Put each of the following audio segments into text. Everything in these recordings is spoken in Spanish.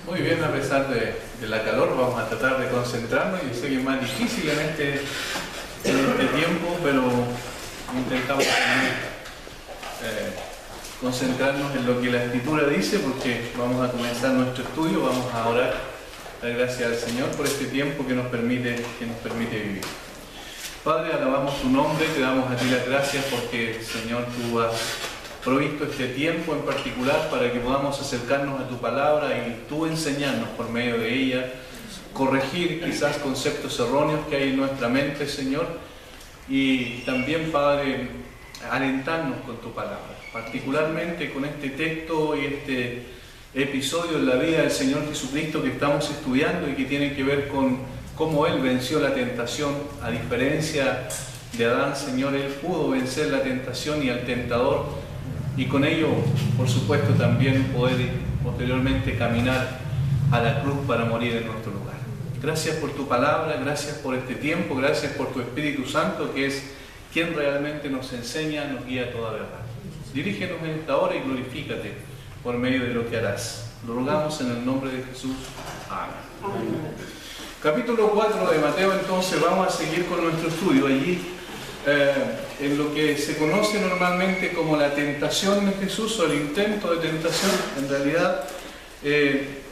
Muy bien, a pesar de la calor, vamos a tratar de concentrarnos. Yo sé que es más difícil en este tiempo, pero intentamos también concentrarnos en lo que la Escritura dice, porque vamos a comenzar nuestro estudio, vamos a orar, dar gracias al Señor por este tiempo que nos permite vivir. Padre, alabamos tu nombre, te damos a ti las gracias porque, Señor, tú has provisto este tiempo en particular para que podamos acercarnos a tu palabra y tú enseñarnos por medio de ella, corregir quizás conceptos erróneos que hay en nuestra mente, Señor, y también, Padre, alentarnos con tu palabra, particularmente con este texto y este episodio en la vida del Señor Jesucristo que estamos estudiando y que tiene que ver con cómo Él venció la tentación. A diferencia de Adán, Señor, Él pudo vencer la tentación y al tentador, y con ello, por supuesto, también poder posteriormente caminar a la cruz para morir en nuestro lugar. Gracias por tu palabra, gracias por este tiempo, gracias por tu Espíritu Santo, que es quien realmente nos enseña, nos guía a toda verdad. Dirígenos en esta hora y glorifícate por medio de lo que harás. Lo rogamos en el nombre de Jesús. Amén. Amén. Capítulo 4 de Mateo, entonces vamos a seguir con nuestro estudio. Allí, en lo que se conoce normalmente como la tentación de Jesús o el intento de tentación, en realidad,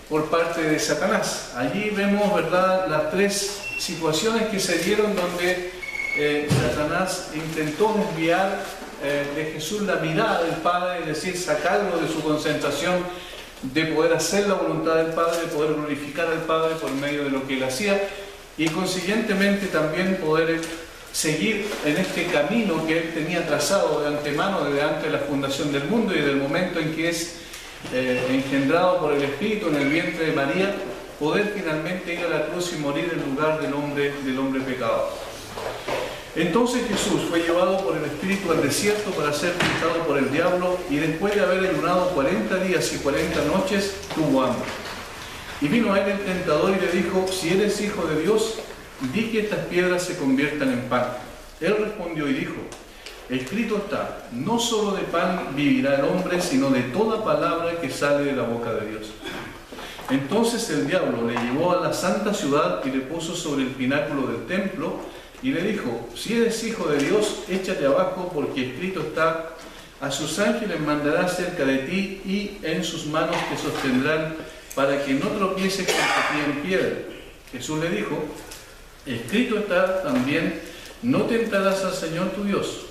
por parte de Satanás. Allí vemos, ¿verdad?, las tres situaciones que se dieron donde Satanás intentó desviar de Jesús la mirada del Padre, es decir, sacarlo de su concentración de poder hacer la voluntad del Padre, de poder glorificar al Padre por medio de lo que Él hacía y consiguientemente también poder seguir en este camino que Él tenía trazado de antemano desde antes de la fundación del mundo y del momento en que es engendrado por el Espíritu en el vientre de María, poder finalmente ir a la cruz y morir en lugar del hombre pecador. Entonces Jesús fue llevado por el Espíritu al desierto para ser tentado por el diablo, y después de haber ayunado 40 días y 40 noches, tuvo hambre. Y vino a él el tentador y le dijo: si eres hijo de Dios, di que estas piedras se conviertan en pan. Él respondió y dijo: escrito está, no solo de pan vivirá el hombre, sino de toda palabra que sale de la boca de Dios. Entonces el diablo le llevó a la santa ciudad y le puso sobre el pináculo del templo, y le dijo: si eres hijo de Dios, échate abajo, porque escrito está, a sus ángeles mandará cerca de ti, y en sus manos te sostendrán, para que no tropieces con tu pie en piedra. Jesús le dijo: escrito está también, no tentarás al Señor tu Dios.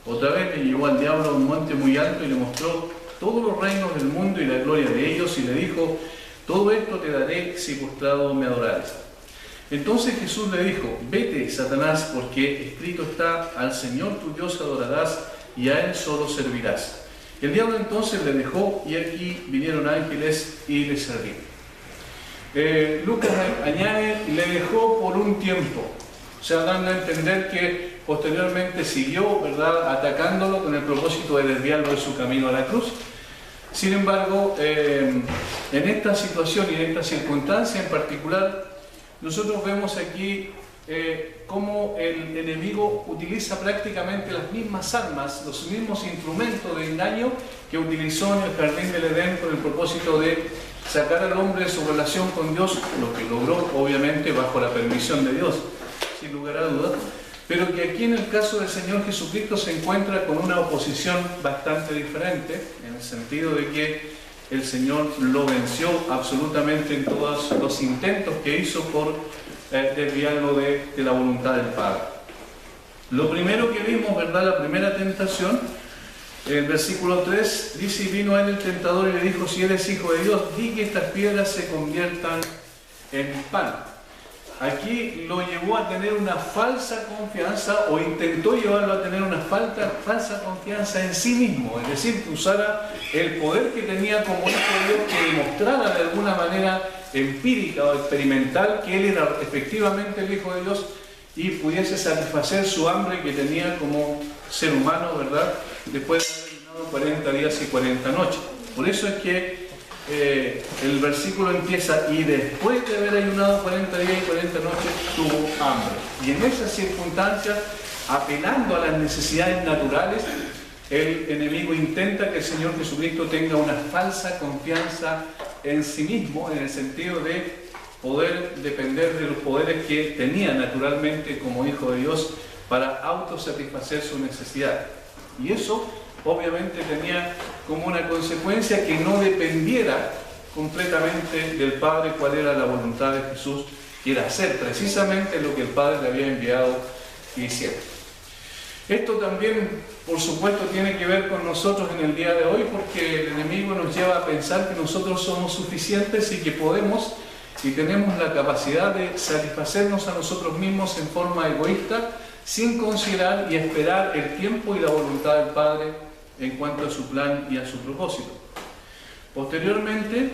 Otra vez le llevó al diablo a un monte muy alto y le mostró todos los reinos del mundo y la gloria de ellos, y le dijo: todo esto te daré si postrado me adorares. Entonces Jesús le dijo: vete, Satanás, porque escrito está, al Señor tu Dios adorarás y a Él solo servirás. El diablo entonces le dejó, y aquí vinieron ángeles y le sirvieron. Lucas añade: le dejó por un tiempo, o sea, dando a entender que posteriormente siguió, ¿verdad?, atacándolo con el propósito de desviarlo de su camino a la cruz. Sin embargo, en esta situación y en esta circunstancia en particular, nosotros vemos aquí cómo el enemigo utiliza prácticamente las mismas armas, los mismos instrumentos de engaño que utilizó en el jardín del Edén con el propósito de sacar al hombre de su relación con Dios, lo que logró obviamente bajo la permisión de Dios, sin lugar a dudas, pero que aquí en el caso del Señor Jesucristo se encuentra con una oposición bastante diferente, en el sentido de que el Señor lo venció absolutamente en todos los intentos que hizo por desviarlo de la voluntad del Padre. Lo primero que vimos, ¿verdad?, la primera tentación, el versículo 3 dice: y vino a él el tentador y le dijo: si eres hijo de Dios, di que estas piedras se conviertan en pan. Aquí lo llevó a tener una falsa confianza, o intentó llevarlo a tener una falsa confianza en sí mismo, es decir, que usara el poder que tenía como hijo de Dios, que demostrara de alguna manera empírica o experimental que él era efectivamente el hijo de Dios y pudiese satisfacer su hambre que tenía como ser humano, ¿verdad?, después de haber ayunado 40 días y 40 noches. Por eso es que el versículo empieza: y después de haber ayunado 40 días y 40 noches tuvo hambre. Y en esas circunstancias, apelando a las necesidades naturales, el enemigo intenta que el Señor Jesucristo tenga una falsa confianza en sí mismo, en el sentido de poder depender de los poderes que tenía naturalmente como hijo de Dios para autosatisfacer su necesidad. Y eso obviamente tenía como una consecuencia que no dependiera completamente del Padre cuál era la voluntad de Jesús, que era hacer precisamente lo que el Padre le había enviado que hiciera. Esto también, por supuesto, tiene que ver con nosotros en el día de hoy, porque el enemigo nos lleva a pensar que nosotros somos suficientes y que podemos y tenemos la capacidad de satisfacernos a nosotros mismos en forma egoísta, sin considerar y esperar el tiempo y la voluntad del Padre en cuanto a su plan y a su propósito. Posteriormente,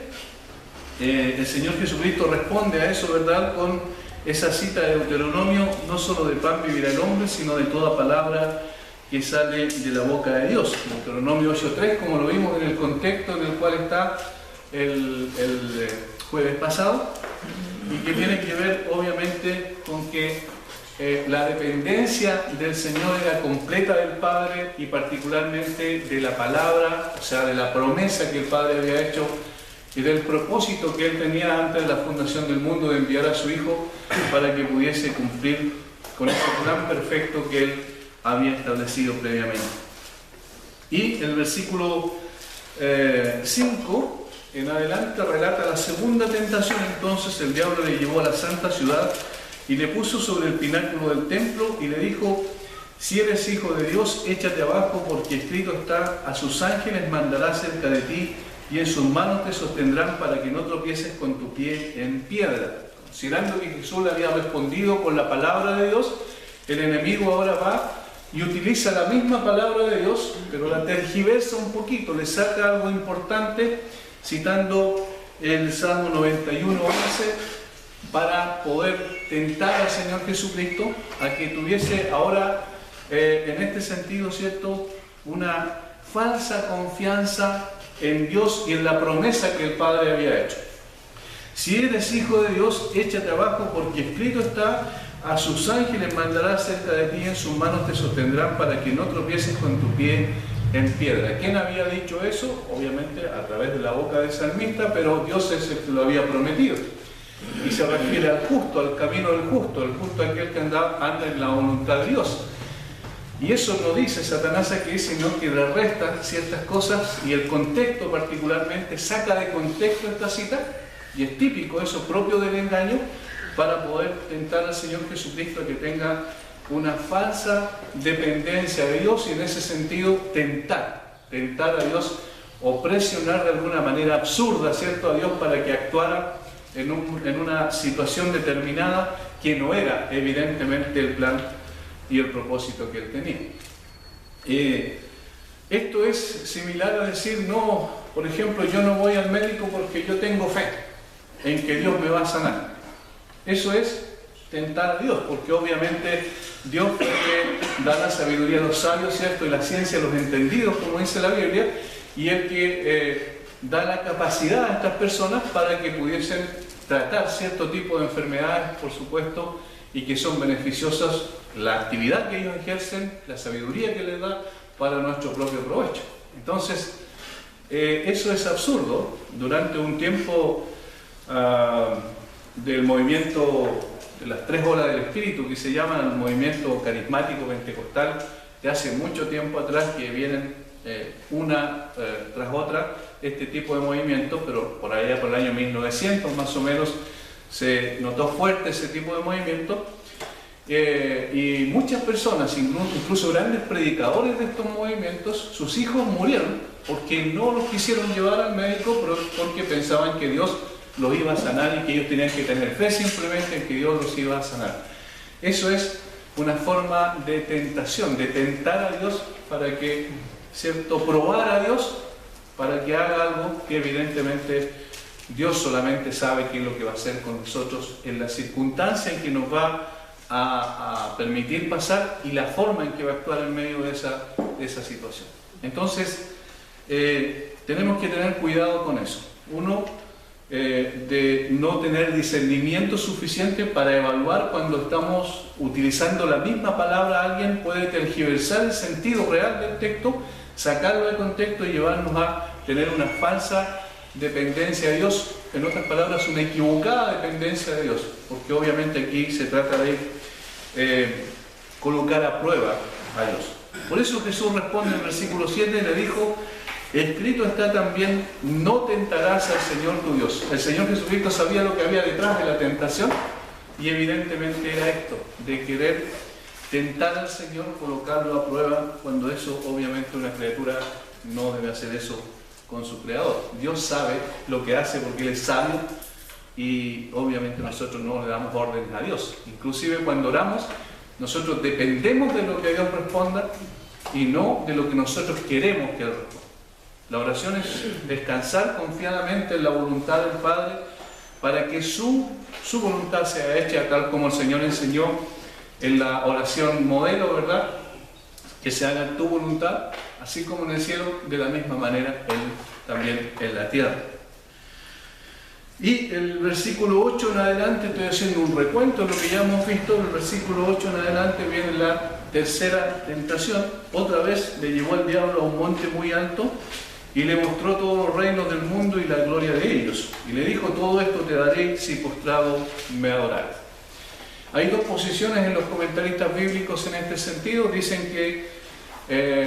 el Señor Jesucristo responde a eso, ¿verdad?, con esa cita de Deuteronomio: no solo de pan vivirá el hombre, sino de toda palabra que sale de la boca de Dios. Deuteronomio 8:3, como lo vimos en el contexto en el cual está el jueves pasado, y que tiene que ver obviamente con que la dependencia del Señor era completa del Padre, y particularmente de la palabra, o sea, de la promesa que el Padre había hecho y del propósito que Él tenía antes de la fundación del mundo de enviar a su Hijo para que pudiese cumplir con ese plan perfecto que Él había establecido previamente. Y el versículo 5 en adelante relata la segunda tentación. Entonces el diablo le llevó a la santa ciudad y le puso sobre el pináculo del templo y le dijo: si eres hijo de Dios, échate abajo, porque escrito está: a sus ángeles mandará cerca de ti, y en sus manos te sostendrán para que no tropieces con tu pie en piedra. Considerando que Jesús le había respondido con la palabra de Dios, el enemigo ahora va y utiliza la misma palabra de Dios, pero la tergiversa un poquito, le saca algo importante, citando el Salmo 91:11, para poder tentar al Señor Jesucristo a que tuviese ahora, en este sentido, ¿cierto?, una falsa confianza en Dios y en la promesa que el Padre había hecho. Si eres hijo de Dios, échate abajo, porque escrito está: a sus ángeles mandará cerca de ti, en sus manos te sostendrán para que no tropieces con tu pie en piedra. ¿Quién había dicho eso? Obviamente a través de la boca del salmista, pero Dios es el que lo había prometido. Y se refiere al justo, al camino del justo, el justo aquel que anda en la voluntad de Dios. Y eso no dice Satanás aquí, sino que le resta ciertas cosas, y el contexto particularmente saca de contexto esta cita, y es típico eso, propio del engaño, para poder tentar al Señor Jesucristo a que tenga una falsa dependencia de Dios, y en ese sentido tentar a Dios, o presionar de alguna manera absurda, ¿cierto?, a Dios para que actuara en una situación determinada que no era evidentemente el plan y el propósito que Él tenía. Esto es similar a decir: no, por ejemplo, yo no voy al médico porque yo tengo fe en que Dios me va a sanar. Eso es tentar a Dios, porque obviamente Dios es el que da la sabiduría a los sabios, ¿cierto?, y la ciencia a los entendidos, como dice la Biblia, y el que da la capacidad a estas personas para que pudiesen tratar cierto tipo de enfermedades, por supuesto, y que son beneficiosas, la actividad que ellos ejercen, la sabiduría que les da para nuestro propio provecho. Entonces, eso es absurdo. Durante un tiempo del movimiento de las 3 olas del Espíritu, que se llama el movimiento carismático pentecostal, de hace mucho tiempo atrás, que vienen una tras otra este tipo de movimientos, pero por allá por el año 1900 más o menos se notó fuerte ese tipo de movimiento, y muchas personas, incluso grandes predicadores de estos movimientos, sus hijos murieron porque no los quisieron llevar al médico, porque pensaban que Dios los iba a sanar y que ellos tenían que tener fe simplemente en que Dios los iba a sanar. Eso es una forma de tentación, de tentar a Dios para que, ¿cierto?, probar a Dios para que haga algo que evidentemente Dios solamente sabe qué es lo que va a hacer con nosotros en la circunstancia en que nos va a permitir pasar y la forma en que va a actuar en medio de esa situación. Entonces, tenemos que tener cuidado con eso. Uno, de no tener discernimiento suficiente para evaluar cuando estamos utilizando la misma palabra. Alguien puede tergiversar el sentido real del texto sacarlo de contexto y llevarnos a tener una falsa dependencia de Dios, en otras palabras, una equivocada dependencia de Dios, porque obviamente aquí se trata de colocar a prueba a Dios. Por eso Jesús responde en el versículo 7 y le dijo: escrito está también, no tentarás al Señor tu Dios. El Señor Jesucristo sabía lo que había detrás de la tentación, y evidentemente era esto, de querer tentar al Señor, colocarlo a prueba, cuando eso obviamente una criatura no debe hacer eso con su Creador. Dios sabe lo que hace porque Él es sabio, y obviamente nosotros no le damos órdenes a Dios. Inclusive cuando oramos, nosotros dependemos de lo que Dios responda y no de lo que nosotros queremos que Él responda. La oración es descansar confiadamente en la voluntad del Padre para que su voluntad sea hecha, tal como el Señor enseñó en la oración modelo, ¿verdad? Que se haga tu voluntad, así como en el cielo, de la misma manera también en la tierra. Y el versículo 8 en adelante, estoy haciendo un recuento de lo que ya hemos visto. En el versículo 8 en adelante viene la tercera tentación. Otra vez le llevó el diablo a un monte muy alto y le mostró todos los reinos del mundo y la gloria de ellos. Y le dijo: todo esto te daré si postrado me adorares. Hay dos posiciones en los comentaristas bíblicos en este sentido. Dicen que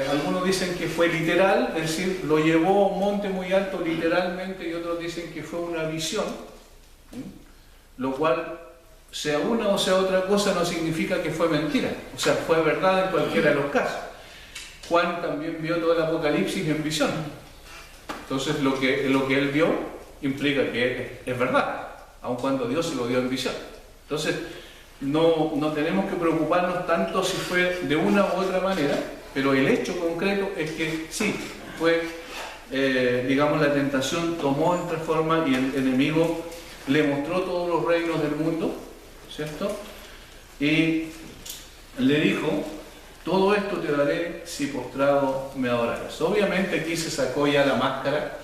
algunos dicen que fue literal, es decir, lo llevó a un monte muy alto literalmente, y otros dicen que fue una visión, lo cual, sea una o sea otra cosa, no significa que fue mentira, o sea, fue verdad en cualquiera de los casos. Juan también vio todo el Apocalipsis en visión, entonces lo que él vio implica que es verdad, aun cuando Dios se lo dio en visión. Entonces no tenemos que preocuparnos tanto si fue de una u otra manera, pero el hecho concreto es que sí, fue, digamos, la tentación tomó esta forma y el enemigo le mostró todos los reinos del mundo, ¿cierto? Y le dijo: todo esto te daré si postrado me adorares. Obviamente aquí se sacó ya la máscara,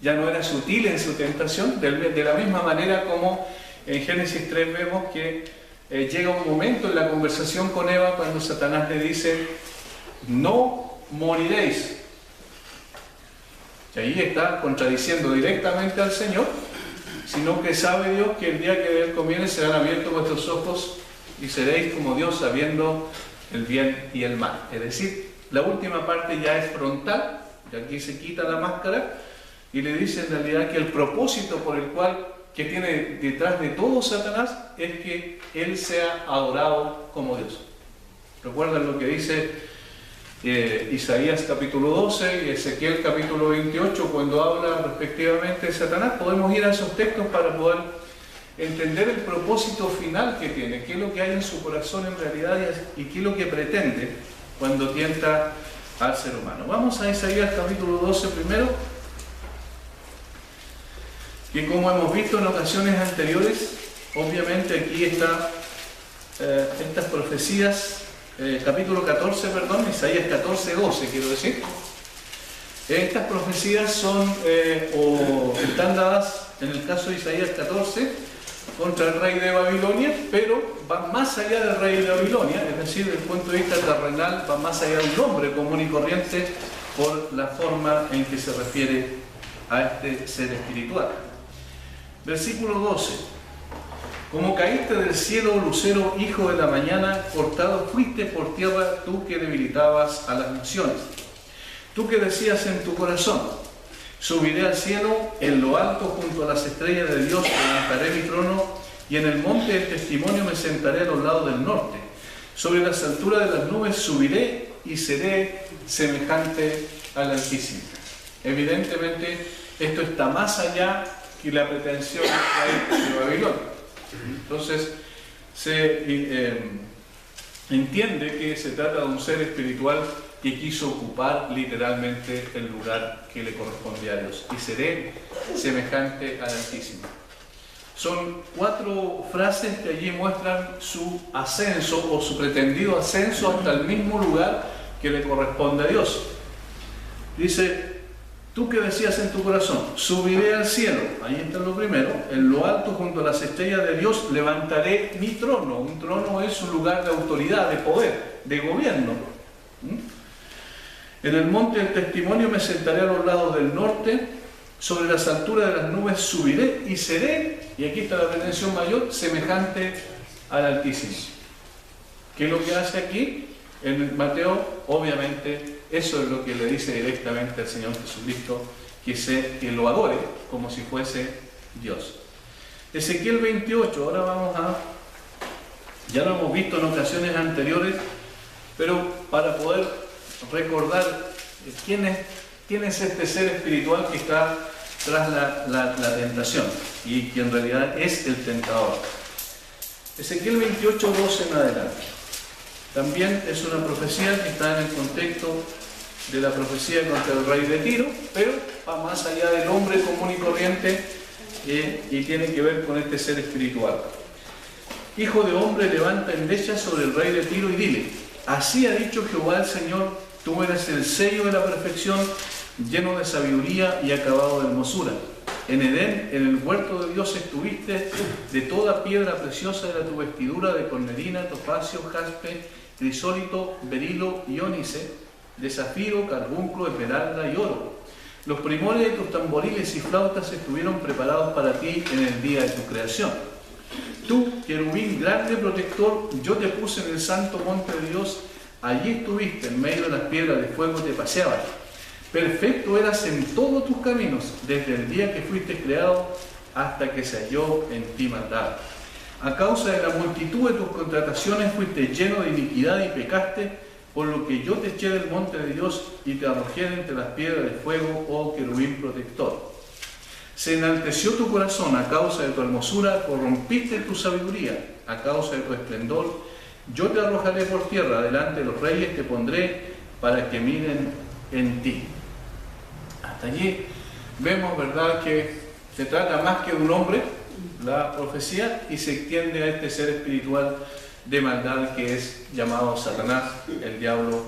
ya no era sutil en su tentación, de la misma manera como en Génesis 3 vemos que llega un momento en la conversación con Eva cuando Satanás le dice: no moriréis. Y ahí está contradiciendo directamente al Señor, sino que sabe Dios que el día que de Él comiere serán abiertos vuestros ojos y seréis como Dios, sabiendo el bien y el mal. Es decir, la última parte ya es frontal, y aquí se quita la máscara y le dice en realidad que el propósito por el cual que tiene detrás de todo Satanás es que Él sea adorado como Dios. ¿Recuerdan lo que dice Isaías capítulo 12 y Ezequiel capítulo 28 cuando habla respectivamente de Satanás? Podemos ir a esos textos para poder entender el propósito final que tiene, qué es lo que hay en su corazón en realidad y qué es lo que pretende cuando tienta al ser humano. Vamos a Isaías capítulo 12 primero, que como hemos visto en ocasiones anteriores, obviamente aquí están estas profecías. Capítulo 14, perdón, Isaías 14, 12, quiero decir. Estas profecías son, o están dadas, en el caso de Isaías 14, contra el rey de Babilonia, pero van más allá del rey de Babilonia, es decir, desde el punto de vista terrenal, van más allá de un hombre común y corriente por la forma en que se refiere a este ser espiritual. Versículo 12. Como caíste del cielo, lucero, hijo de la mañana, cortado fuiste por tierra, tú que debilitabas a las naciones. Tú que decías en tu corazón: subiré al cielo, en lo alto junto a las estrellas de Dios levantaré mi trono, y en el monte del testimonio me sentaré a los lados del norte. Sobre las alturas de las nubes subiré y seré semejante al Altísimo. Evidentemente, esto está más allá que la pretensión de Babilonia. Entonces se entiende que se trata de un ser espiritual que quiso ocupar literalmente el lugar que le correspondía a Dios. Y seré semejante al Altísimo. Son 4 frases que allí muestran su ascenso o su pretendido ascenso hasta el mismo lugar que le corresponde a Dios. Dice: tú que decías en tu corazón, subiré al cielo, ahí está lo primero, en lo alto junto a las estrellas de Dios levantaré mi trono. Un trono es un lugar de autoridad, de poder, de gobierno. En el monte del testimonio me sentaré a los lados del norte, sobre las alturas de las nubes subiré y seré, y aquí está la pretensión mayor, semejante al Altísimo. ¿Qué es lo que hace aquí? En Mateo, obviamente, eso es lo que le dice directamente al Señor Jesucristo, que lo adore como si fuese Dios. Ezequiel 28, ahora vamos a... Ya lo hemos visto en ocasiones anteriores, pero para poder recordar quién es este ser espiritual que está tras la tentación y que en realidad es el tentador. Ezequiel 28, 12 en adelante. También es una profecía que está en el contexto de la profecía contra el rey de Tiro, pero va más allá del hombre común y corriente y tiene que ver con este ser espiritual. Hijo de hombre, levanta endecha sobre el rey de Tiro y dile: así ha dicho Jehová el Señor, tú eres el sello de la perfección, lleno de sabiduría y acabado de hermosura. En Edén, en el huerto de Dios estuviste, de toda piedra preciosa era tu vestidura, de cornalina, topacio, jaspe, crisólito, berilo y ónice, de zafiro, carbunclo, esmeralda y oro. Los primores de tus tamboriles y flautas estuvieron preparados para ti en el día de tu creación. Tú, querubín grande protector, yo te puse en el santo monte de Dios, allí estuviste, en medio de las piedras de fuego te paseabas. Perfecto eras en todos tus caminos, desde el día que fuiste creado hasta que se halló en ti maldad. A causa de la multitud de tus contrataciones fuiste lleno de iniquidad y pecaste, por lo que yo te eché del monte de Dios y te arrojé entre las piedras de fuego, oh querubín protector. Se enalteció tu corazón a causa de tu hermosura, corrompiste tu sabiduría a causa de tu esplendor. Yo te arrojaré por tierra, delante de los reyes te pondré para que miren en ti. Hasta allí vemos, ¿verdad?, que se trata más que de un hombre, la profecía, y se extiende a este ser espiritual de maldad que es llamado Satanás, el diablo,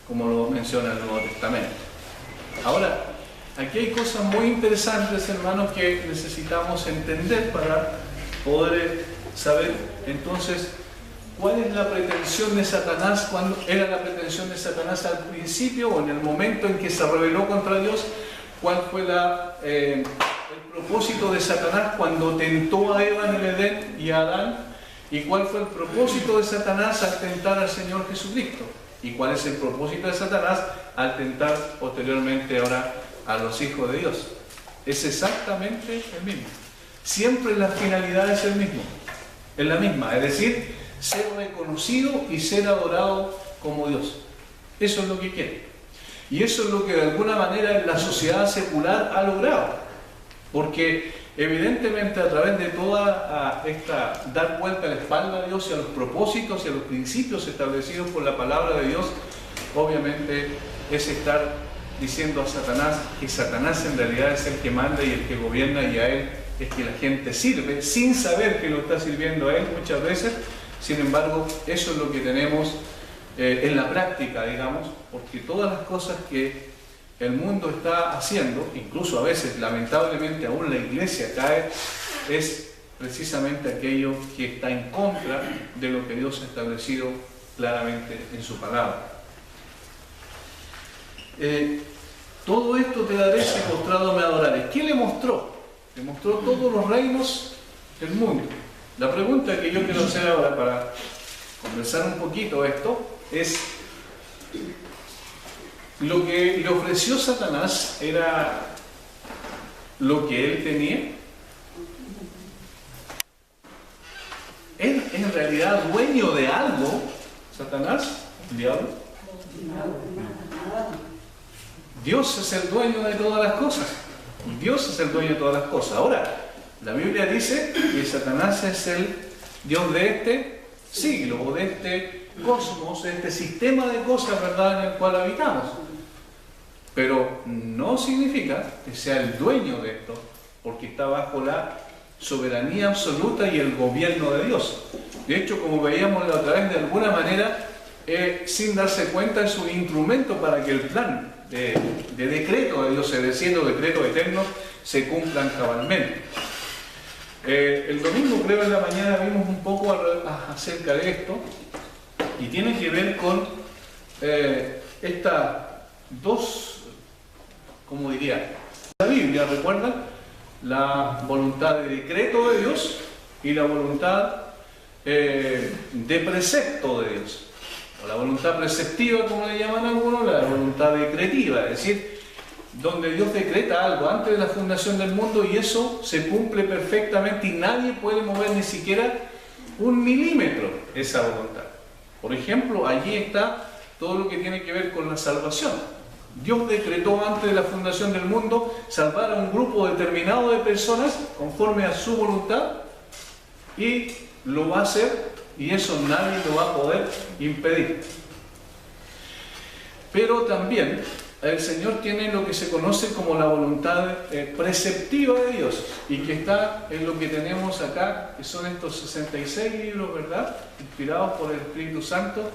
como lo menciona el Nuevo Testamento. Ahora, aquí hay cosas muy interesantes, hermanos, que necesitamos entender para poder saber entonces cuál es la pretensión de Satanás, cuando era la pretensión de Satanás al principio o en el momento en que se rebeló contra Dios, cuál fue el propósito de Satanás cuando tentó a Eva en el Edén y a Adán, y cuál fue el propósito de Satanás al tentar al Señor Jesucristo, y cuál es el propósito de Satanás al tentar posteriormente ahora a los hijos de Dios. Es exactamente el mismo. Siempre la finalidad es la misma, es decir, ser reconocido y ser adorado como Dios. Eso es lo que quiere. Y eso es lo que de alguna manera la sociedad secular ha logrado. Porque evidentemente a través de toda esta dar vuelta a la espalda a Dios y a los propósitos y a los principios establecidos por la palabra de Dios, obviamente es estar diciendo a Satanás que Satanás en realidad es el que manda y el que gobierna, y a él es que la gente sirve sin saber que lo está sirviendo a él muchas veces. Sin embargo, eso es lo que tenemos en la práctica, digamos, porque todas las cosas que el mundo está haciendo, incluso a veces lamentablemente aún la iglesia cae, es precisamente aquello que está en contra de lo que Dios ha establecido claramente en su palabra. Todo esto te daré si postrado me adoraré. ¿Qué le mostró? Le mostró todos los reinos del mundo. La pregunta que yo quiero hacer ahora para conversar un poquito esto es: ¿lo que le ofreció Satanás era lo que él tenía? ¿Él en realidad dueño de algo, Satanás, el diablo? Dios es el dueño de todas las cosas. Dios es el dueño de todas las cosas. Ahora, la Biblia dice que Satanás es el Dios de este siglo, o de este cosmos, de este sistema de cosas, ¿verdad?, en el cual habitamos. Pero no significa que sea el dueño de esto, porque está bajo la soberanía absoluta y el gobierno de Dios. De hecho, como veíamos la otra vez, de alguna manera, sin darse cuenta, es un instrumento para que el plan de decreto de Dios, es decir, los decretos eternos, se cumplan cabalmente. El domingo, creo, en la mañana vimos un poco acerca de esto, y tiene que ver con esta como diría, la Biblia, ¿recuerdan? La voluntad de decreto de Dios y la voluntad de precepto de Dios. O la voluntad preceptiva, como le llaman algunos, la voluntad decretiva, es decir, donde Dios decreta algo antes de la fundación del mundo y eso se cumple perfectamente y nadie puede mover ni siquiera un milímetro esa voluntad. Por ejemplo, allí está todo lo que tiene que ver con la salvación. Dios decretó antes de la fundación del mundo salvar a un grupo determinado de personas conforme a su voluntad y lo va a hacer y eso nadie lo va a poder impedir. Pero también el Señor tiene lo que se conoce como la voluntad preceptiva de Dios y que está en lo que tenemos acá, que son estos 66 libros, ¿verdad? Inspirados por el Espíritu Santo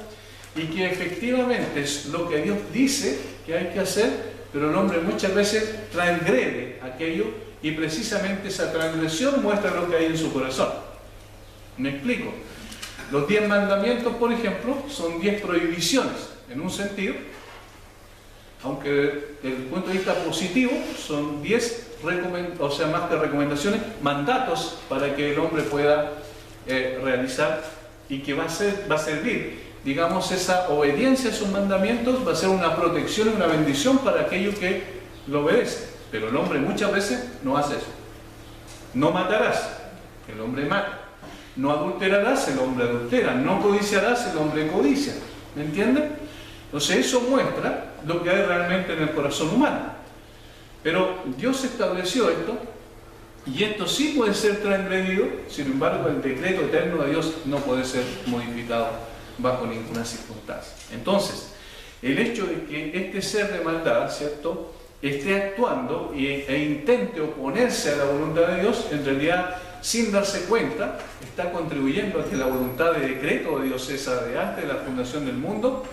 y que efectivamente es lo que Dios dice que hay que hacer, pero el hombre muchas veces transgrede aquello y precisamente esa transgresión muestra lo que hay en su corazón. ¿Me explico? Los 10 mandamientos, por ejemplo, son 10 prohibiciones en un sentido, aunque desde el punto de vista positivo son 10, o sea, más que recomendaciones, mandatos para que el hombre pueda realizar y que va a servir. Digamos, esa obediencia a sus mandamientos va a ser una protección y una bendición para aquellos que lo obedecen. Pero el hombre muchas veces no hace eso. No matarás, el hombre mata. No adulterarás, el hombre adultera. No codiciarás, el hombre codicia. ¿Me entienden? Entonces eso muestra lo que hay realmente en el corazón humano. Pero Dios estableció esto y esto sí puede ser transgredido, sin embargo el decreto eterno de Dios no puede ser modificado bajo ninguna circunstancia. Entonces, el hecho de que este ser de maldad, ¿cierto?, esté actuando e intente oponerse a la voluntad de Dios, en realidad, sin darse cuenta, está contribuyendo a que la voluntad de decreto de Dios, esa de antes de la fundación del mundo,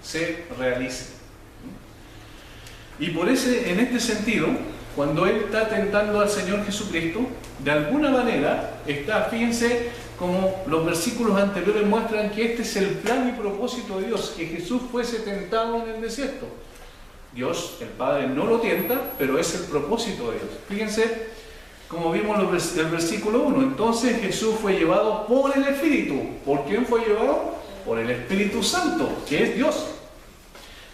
se realice. Y por en este sentido, cuando Él está tentando al Señor Jesucristo, de alguna manera está, fíjense, como los versículos anteriores muestran que este es el plan y propósito de Dios, que Jesús fuese tentado en el desierto. Dios, el Padre, no lo tienta, pero es el propósito de Dios. Fíjense, como vimos el versículo 1, entonces Jesús fue llevado por el Espíritu. ¿Por quién fue llevado? Por el Espíritu Santo, que es Dios,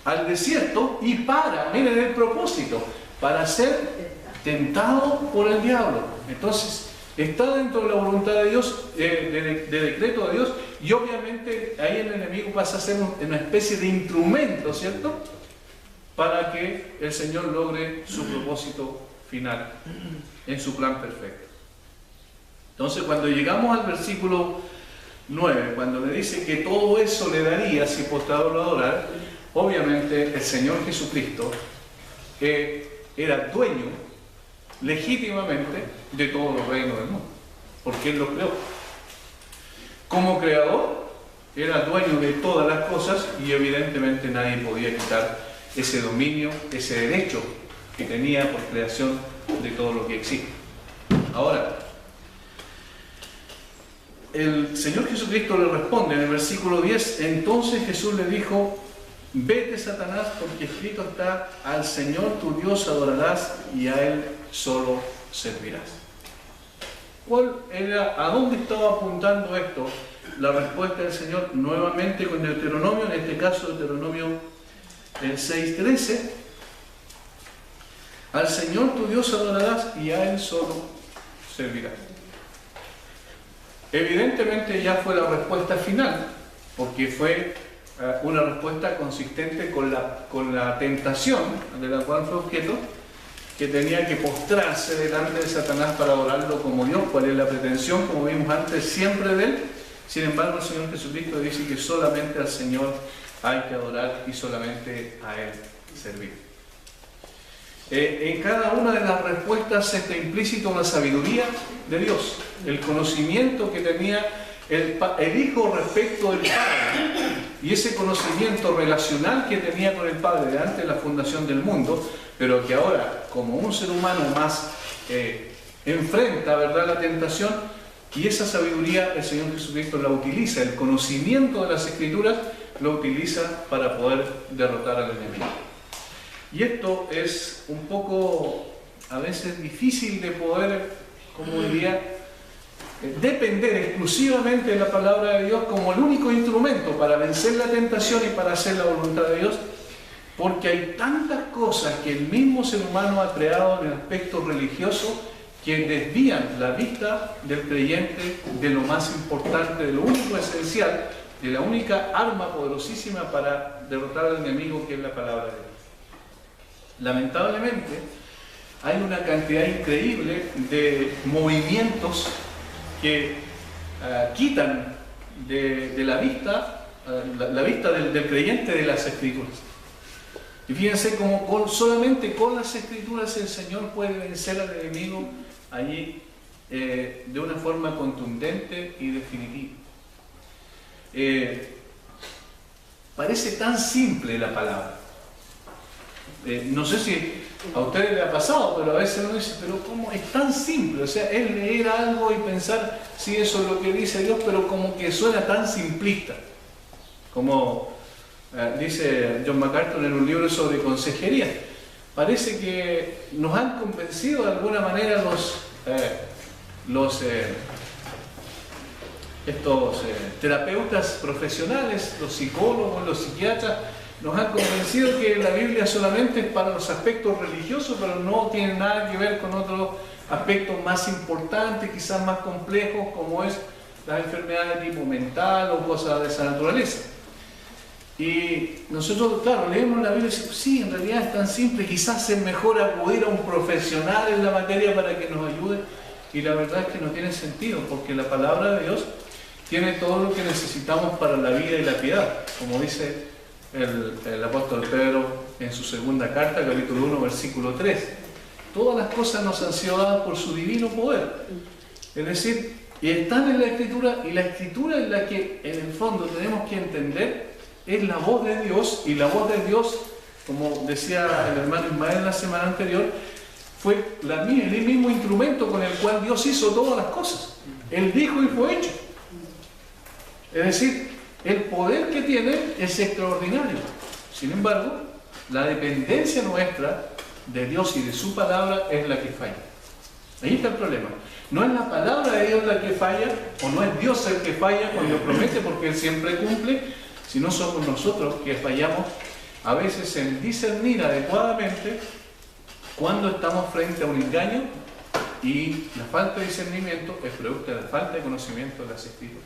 al desierto y miren el propósito, para ser tentado por el diablo. Entonces, está dentro de la voluntad de Dios, de decreto de Dios, y obviamente ahí el enemigo pasa a ser una especie de instrumento, ¿cierto?, para que el Señor logre su propósito final en su plan perfecto. Entonces, cuando llegamos al versículo 9, cuando le dice que todo eso le daría si postrado lo adorara, obviamente el Señor Jesucristo era dueño legítimamente de todos los reinos del mundo, porque Él los creó. Como creador, era dueño de todas las cosas y evidentemente nadie podía quitar ese dominio, ese derecho que tenía por creación de todo lo que existe. Ahora, el Señor Jesucristo le responde en el versículo 10, entonces Jesús le dijo, vete, Satanás, porque escrito está, al Señor tu Dios adorarás y a Él solo servirás. ¿A dónde estaba apuntando esto? La respuesta del Señor nuevamente con Deuteronomio, en este caso Deuteronomio 6:13, al Señor tu Dios adorarás y a Él solo servirás. Evidentemente ya fue la respuesta final, porque fue una respuesta consistente con la tentación de la cual fue objeto, que tenía que postrarse delante de Satanás para adorarlo como Dios. ¿Cuál es la pretensión? Como vimos antes, siempre de Él. Sin embargo, el Señor Jesucristo dice que solamente al Señor hay que adorar y solamente a Él servir. En cada una de las respuestas está implícito la sabiduría de Dios, el conocimiento que tenía el Hijo respecto del Padre, y ese conocimiento relacional que tenía con el Padre de antes de la fundación del mundo, pero que ahora, como un ser humano más, enfrenta, ¿verdad?, la tentación, y esa sabiduría el Señor Jesucristo la utiliza, el conocimiento de las Escrituras lo utiliza para poder derrotar al enemigo. Y esto es un poco a veces difícil de poder, como diría, depender exclusivamente de la palabra de Dios como el único instrumento para vencer la tentación y para hacer la voluntad de Dios, porque hay tantas cosas que el mismo ser humano ha creado en el aspecto religioso que desvían la vista del creyente de lo más importante, de lo único esencial, de la única arma poderosísima para derrotar al enemigo, que es la palabra de Dios. Lamentablemente, hay una cantidad increíble de movimientos que quitan de la vista, la vista del creyente de las Escrituras. Y fíjense cómo solamente con las Escrituras el Señor puede vencer al enemigo allí de una forma contundente y definitiva. Parece tan simple la palabra. No sé si a ustedes les ha pasado, pero a veces uno dice, pero ¿cómo es tan simple? O sea, es leer algo y pensar, sí, eso es lo que dice Dios, pero como que suena tan simplista. Como dice John MacArthur en un libro sobre consejería. Parece que nos han convencido de alguna manera estos terapeutas profesionales, los psicólogos, los psiquiatras, nos han convencido que la Biblia solamente es para los aspectos religiosos, pero no tiene nada que ver con otros aspectos más importantes, quizás más complejos, como es las enfermedades de tipo mental o cosas de esa naturaleza. Y nosotros, claro, leemos la Biblia y decimos, sí, en realidad es tan simple, quizás es mejor acudir a un profesional en la materia para que nos ayude. Y la verdad es que no tiene sentido, porque la palabra de Dios tiene todo lo que necesitamos para la vida y la piedad, como dice el apóstol Pedro en su segunda carta, capítulo 1, versículo 3. Todas las cosas nos han sido dadas por su divino poder. Es decir, y están en la Escritura, y la Escritura es la que en el fondo tenemos que entender, es la voz de Dios, y la voz de Dios, como decía el hermano Ismael la semana anterior, fue el mismo instrumento con el cual Dios hizo todas las cosas. Él dijo y fue hecho. Es decir, el poder que tiene es extraordinario. Sin embargo, la dependencia nuestra de Dios y de su palabra es la que falla. Ahí está el problema. No es la palabra de Dios la que falla, o no es Dios el que falla cuando promete, porque Él siempre cumple, sino somos nosotros que fallamos a veces en discernir adecuadamente cuando estamos frente a un engaño, y la falta de discernimiento es producto de la falta de conocimiento de las Escrituras.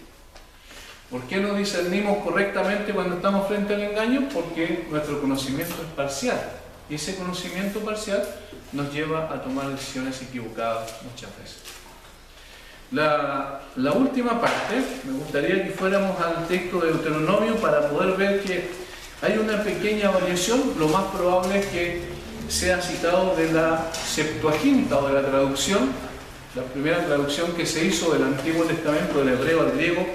¿Por qué no discernimos correctamente cuando estamos frente al engaño? Porque nuestro conocimiento es parcial. Y ese conocimiento parcial nos lleva a tomar decisiones equivocadas muchas veces. La última parte, me gustaría que fuéramos al texto de Deuteronomio para poder ver que hay una pequeña variación. Lo más probable es que sea citado de la Septuaginta o de la traducción, la primera traducción que se hizo del Antiguo Testamento del hebreo al griego,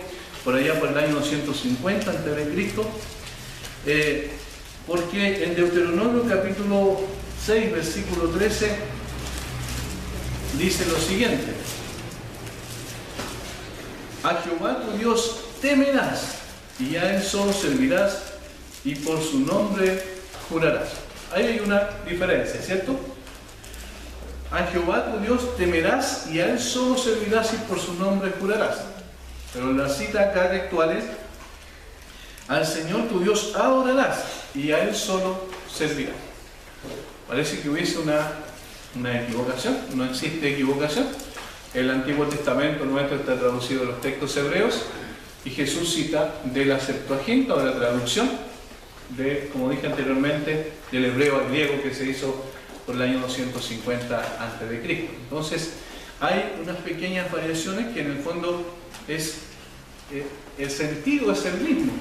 por allá por el año 250 a.C., porque en Deuteronomio capítulo 6, versículo 13, dice lo siguiente: a Jehová tu Dios temerás, y a Él solo servirás, y por su nombre jurarás. Ahí hay una diferencia, ¿cierto? A Jehová tu Dios temerás, y a Él solo servirás, y por su nombre jurarás. Pero la cita acá textual es: al Señor tu Dios adorarás, y a Él solo servirás. Parece que hubiese una equivocación. No existe equivocación. El Antiguo Testamento nuestro está traducido de los textos hebreos, y Jesús cita de la Septuaginta, o de la traducción de, como dije anteriormente, del hebreo al griego, que se hizo por el año 250 a.C. Entonces hay unas pequeñas variaciones que en el fondo el sentido es el mismo.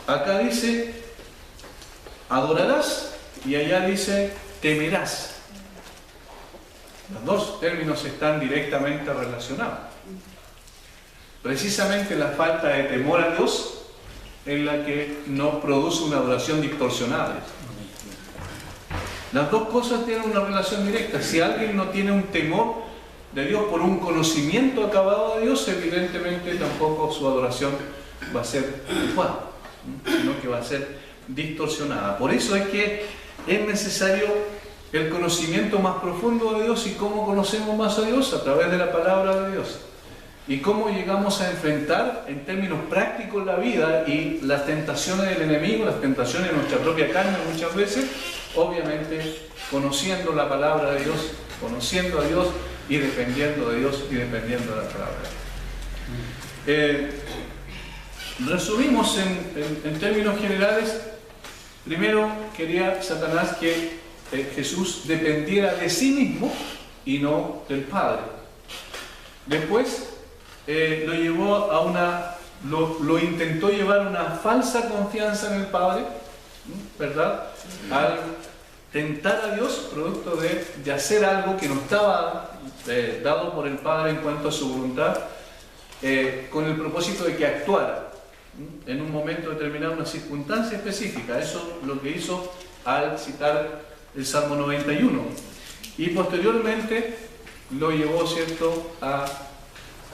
Acá dice adorarás, y allá dice temerás. Los dos términos están directamente relacionados. Precisamente la falta de temor a Dios es la que nos produce una adoración distorsionada. Las dos cosas tienen una relación directa. Si alguien no tiene un temor de Dios por un conocimiento acabado de Dios, evidentemente tampoco su adoración va a ser adecuada, sino que va a ser distorsionada. Por eso es que es necesario el conocimiento más profundo de Dios. ¿Y cómo conocemos más a Dios? A través de la palabra de Dios. ¿Y cómo llegamos a enfrentar en términos prácticos la vida y las tentaciones del enemigo, las tentaciones de nuestra propia carne muchas veces? Obviamente conociendo la palabra de Dios, conociendo a Dios y dependiendo de Dios y dependiendo de la palabra de Dios. Resumimos en términos generales. Primero quería Satanás que Jesús dependiera de sí mismo y no del Padre. Después lo intentó llevar a una falsa confianza en el Padre, ¿verdad? Al tentar a Dios, producto de hacer algo que no estaba dado por el Padre en cuanto a su voluntad, con el propósito de que actuara en un momento determinado, una circunstancia específica. Eso es lo que hizo al citar el Salmo 91. Y posteriormente lo llevó, ¿cierto?, a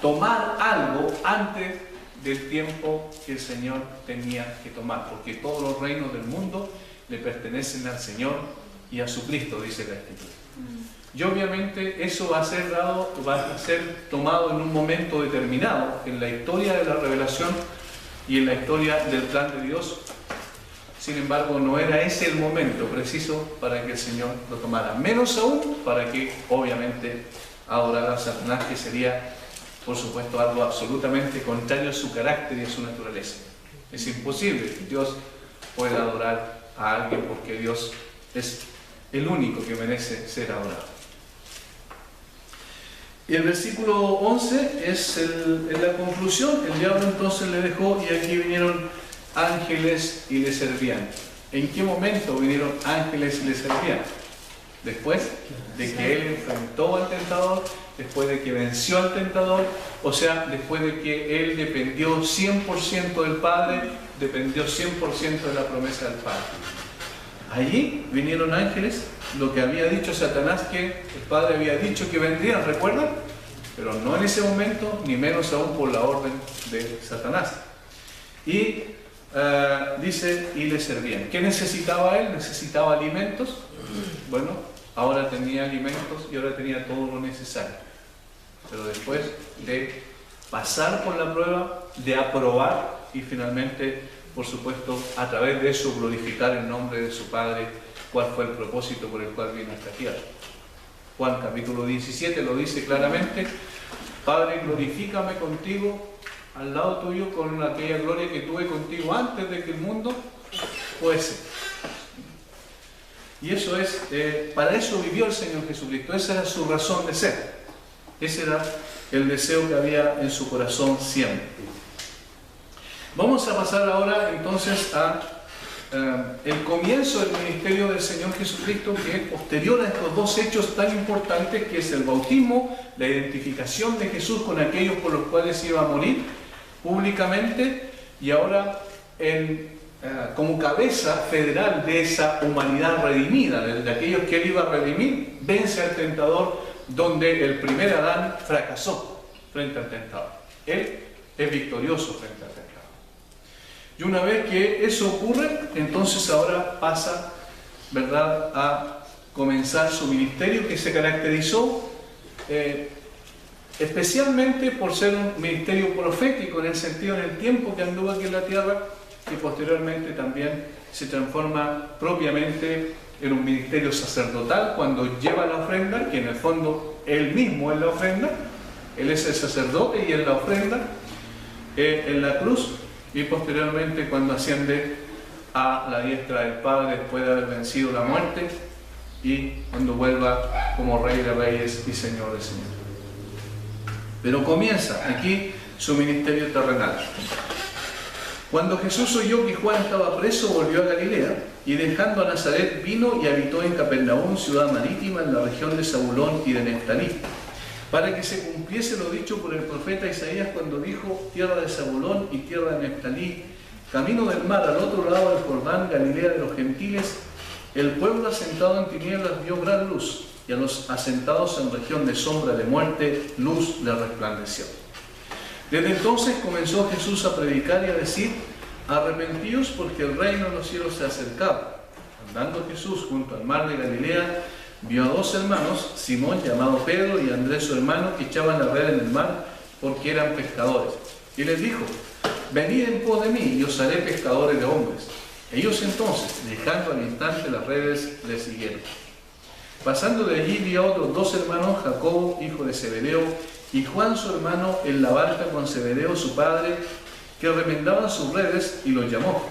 tomar algo antes del tiempo que el Señor tenía que tomar, porque todos los reinos del mundo le pertenecen al Señor y a su Cristo, dice la Escritura. Y obviamente eso va a ser tomado en un momento determinado en la historia de la revelación y en la historia del plan de Dios. Sin embargo, no era ese el momento preciso para que el Señor lo tomara, menos aún para que obviamente adorara a Satanás, que sería, por supuesto, algo absolutamente contrario a su carácter y a su naturaleza. Es imposible que Dios pueda adorar a alguien, porque Dios es el único que merece ser adorado. Y el versículo 11 es la conclusión. El diablo entonces le dejó, y aquí vinieron ángeles y le servían. ¿En qué momento vinieron ángeles y le servían? Después de que él enfrentó al tentador, después de que venció al tentador, o sea, después de que él dependió 100% del Padre, dependió 100% de la promesa del Padre. Allí vinieron ángeles, lo que había dicho Satanás, que el Padre había dicho que vendrían, ¿recuerdan? Pero no en ese momento, ni menos aún por la orden de Satanás. Y dice, y le servían. ¿Qué necesitaba él? Necesitaba alimentos. Bueno, ahora tenía alimentos y ahora tenía todo lo necesario. Pero después de pasar por la prueba, de aprobar y finalmente, por supuesto, a través de eso glorificar el nombre de su Padre, cuál fue el propósito por el cual vino a esta tierra. Juan capítulo 17 lo dice claramente: Padre, glorifícame contigo, al lado tuyo, con aquella gloria que tuve contigo antes de que el mundo fuese. Y eso es, para eso vivió el Señor Jesucristo. Esa era su razón de ser. Ese era el deseo que había en su corazón siempre. Vamos a pasar ahora entonces a el comienzo del ministerio del Señor Jesucristo, que es posterior a estos dos hechos tan importantes, que es el bautismo, la identificación de Jesús con aquellos por los cuales iba a morir públicamente, y ahora como cabeza federal de esa humanidad redimida, de aquellos que él iba a redimir, vence al tentador, donde el primer Adán fracasó frente al tentador. Él es victorioso frente al tentador. Y una vez que eso ocurre, entonces ahora pasa, ¿verdad?, a comenzar su ministerio, que se caracterizó especialmente por ser un ministerio profético, en el sentido, en el tiempo que anduvo aquí en la tierra, que posteriormente también se transforma propiamente en un ministerio sacerdotal, cuando lleva la ofrenda, que en el fondo él mismo es la ofrenda, él es el sacerdote y es la ofrenda en la cruz, y posteriormente cuando asciende a la diestra del Padre después de haber vencido la muerte, y cuando vuelva como Rey de Reyes y Señor de Señores. Pero comienza aquí su ministerio terrenal. Cuando Jesús oyó que Juan estaba preso, volvió a Galilea, y dejando a Nazaret vino y habitó en Capernaum, ciudad marítima, en la región de Zabulón y de Neftalí, para que se cumpliese lo dicho por el profeta Isaías, cuando dijo: tierra de Zabulón y tierra de Neftalí, camino del mar, al otro lado del Jordán, Galilea de los gentiles, el pueblo asentado en tinieblas vio gran luz, y a los asentados en región de sombra de muerte, luz le resplandeció. Desde entonces comenzó Jesús a predicar y a decir: arrepentíos, porque el reino de los cielos se ha acercado. Andando Jesús junto al mar de Galilea, vio a dos hermanos, Simón llamado Pedro y Andrés su hermano, que echaban la red en el mar porque eran pescadores. Y les dijo: venid en pos de mí y os haré pescadores de hombres. Ellos entonces, dejando al instante las redes, le siguieron. Pasando de allí vio a otros dos hermanos, Jacobo, hijo de Zebedeo, y Juan su hermano, en la barca con Zebedeo su padre, que remendaban sus redes, y los llamó.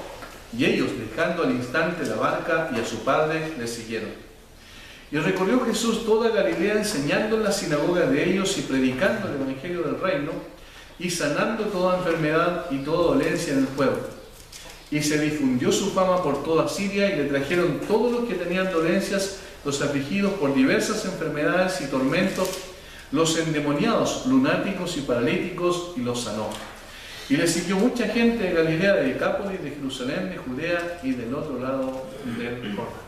Y ellos, dejando al instante la barca y a su padre, le siguieron. Y recorrió Jesús toda Galilea, enseñando en las sinagogas de ellos y predicando el evangelio del reino, y sanando toda enfermedad y toda dolencia en el pueblo. Y se difundió su fama por toda Siria, y le trajeron todos los que tenían dolencias, los afligidos por diversas enfermedades y tormentos, los endemoniados, lunáticos y paralíticos, y los sanó. Y le siguió mucha gente de Galilea, de Decápolis, de Jerusalén, de Judea y del otro lado del Jordán.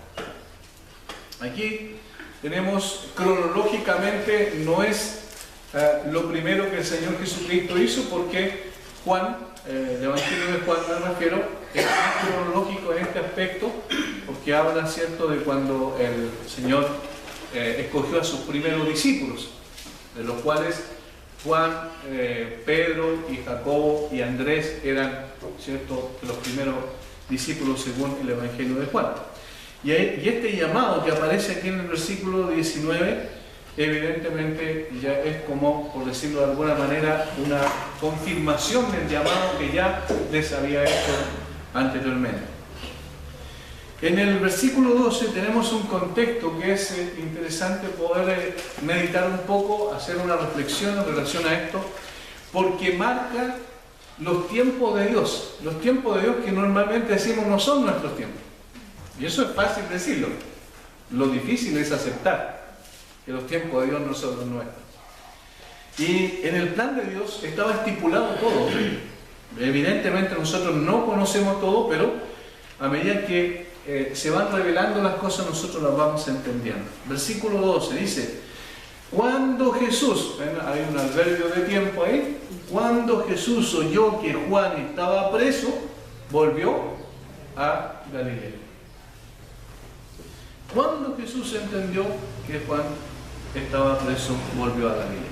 Aquí tenemos cronológicamente, no es lo primero que el Señor Jesucristo hizo, porque Juan, el Evangelio de Juan, me refiero, es más cronológico en este aspecto, porque habla, ¿cierto?, de cuando el Señor escogió a sus primeros discípulos, de los cuales Juan, Pedro y Jacobo y Andrés eran, ¿cierto?, los primeros discípulos según el Evangelio de Juan. Y este llamado que aparece aquí en el versículo 19, evidentemente ya es como, por decirlo de alguna manera, una confirmación del llamado que ya les había hecho anteriormente. En el versículo 12 tenemos un contexto que es interesante poder meditar un poco, hacer una reflexión en relación a esto, porque marca los tiempos de Dios. Los tiempos de Dios que normalmente decimos no son nuestros tiempos. Y eso es fácil decirlo. Lo difícil es aceptar que los tiempos de Dios no son los nuestros. Y en el plan de Dios estaba estipulado todo. Evidentemente nosotros no conocemos todo, pero a medida que se van revelando las cosas, nosotros las vamos entendiendo. Versículo 12 dice: cuando Jesús, hay un adverbio de tiempo ahí, cuando Jesús oyó que Juan estaba preso, volvió a Galilea. Cuando Jesús entendió que Juan estaba preso, volvió a Galilea.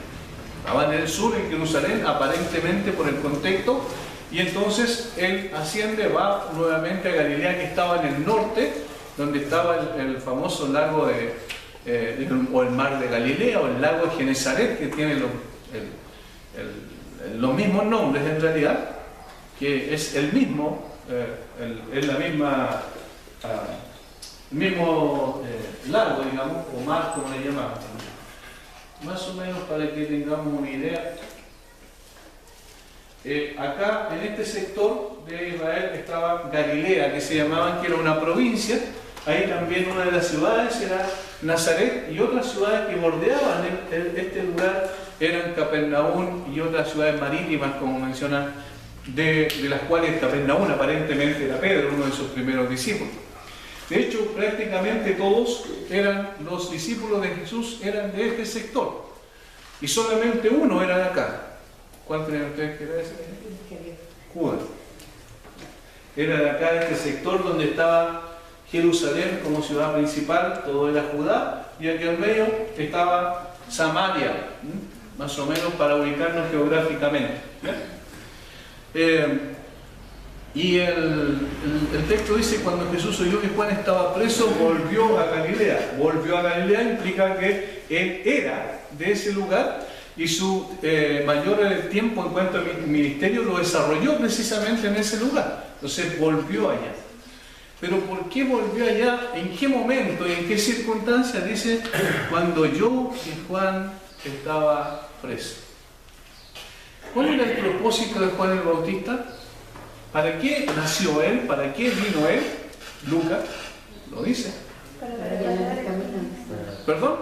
Estaba en el sur, en Jerusalén, aparentemente por el contexto, y entonces él asciende, va nuevamente a Galilea, que estaba en el norte, donde estaba el famoso lago o el mar de Galilea, o el lago de Genesaret, que tiene los mismos nombres en realidad, que es el mismo, es la misma, el mismo lago, digamos, o mar, como le llamamos. Más o menos para que tengamos una idea. Acá en este sector de Israel estaba Galilea, que se llamaban, que era una provincia. Ahí también una de las ciudades era Nazaret, y otras ciudades que bordeaban este lugar eran Capernaum y otras ciudades marítimas, como mencionan, de las cuales Capernaum aparentemente era Pedro, uno de sus primeros discípulos. De hecho, prácticamente todos eran los discípulos de Jesús, eran de este sector, y solamente uno era de acá. ¿Cuál creen ustedes que era ese? Judas. Era de acá, de este sector donde estaba Jerusalén como ciudad principal, todo era Judá, y aquí al medio estaba Samaria, más o menos para ubicarnos geográficamente. Y el texto dice: cuando Jesús oyó que Juan estaba preso, volvió a Galilea. Volvió a Galilea implica que él era de ese lugar, y su mayor tiempo en cuanto al ministerio lo desarrolló precisamente en ese lugar. Entonces volvió allá. Pero ¿por qué volvió allá? ¿En qué momento y en qué circunstancias? Dice: cuando oyó que Juan estaba preso. ¿Cuál era el propósito de Juan el Bautista? ¿Para qué nació él? ¿Para qué vino él? Lucas lo dice. Para preparar el camino. ¿Perdón?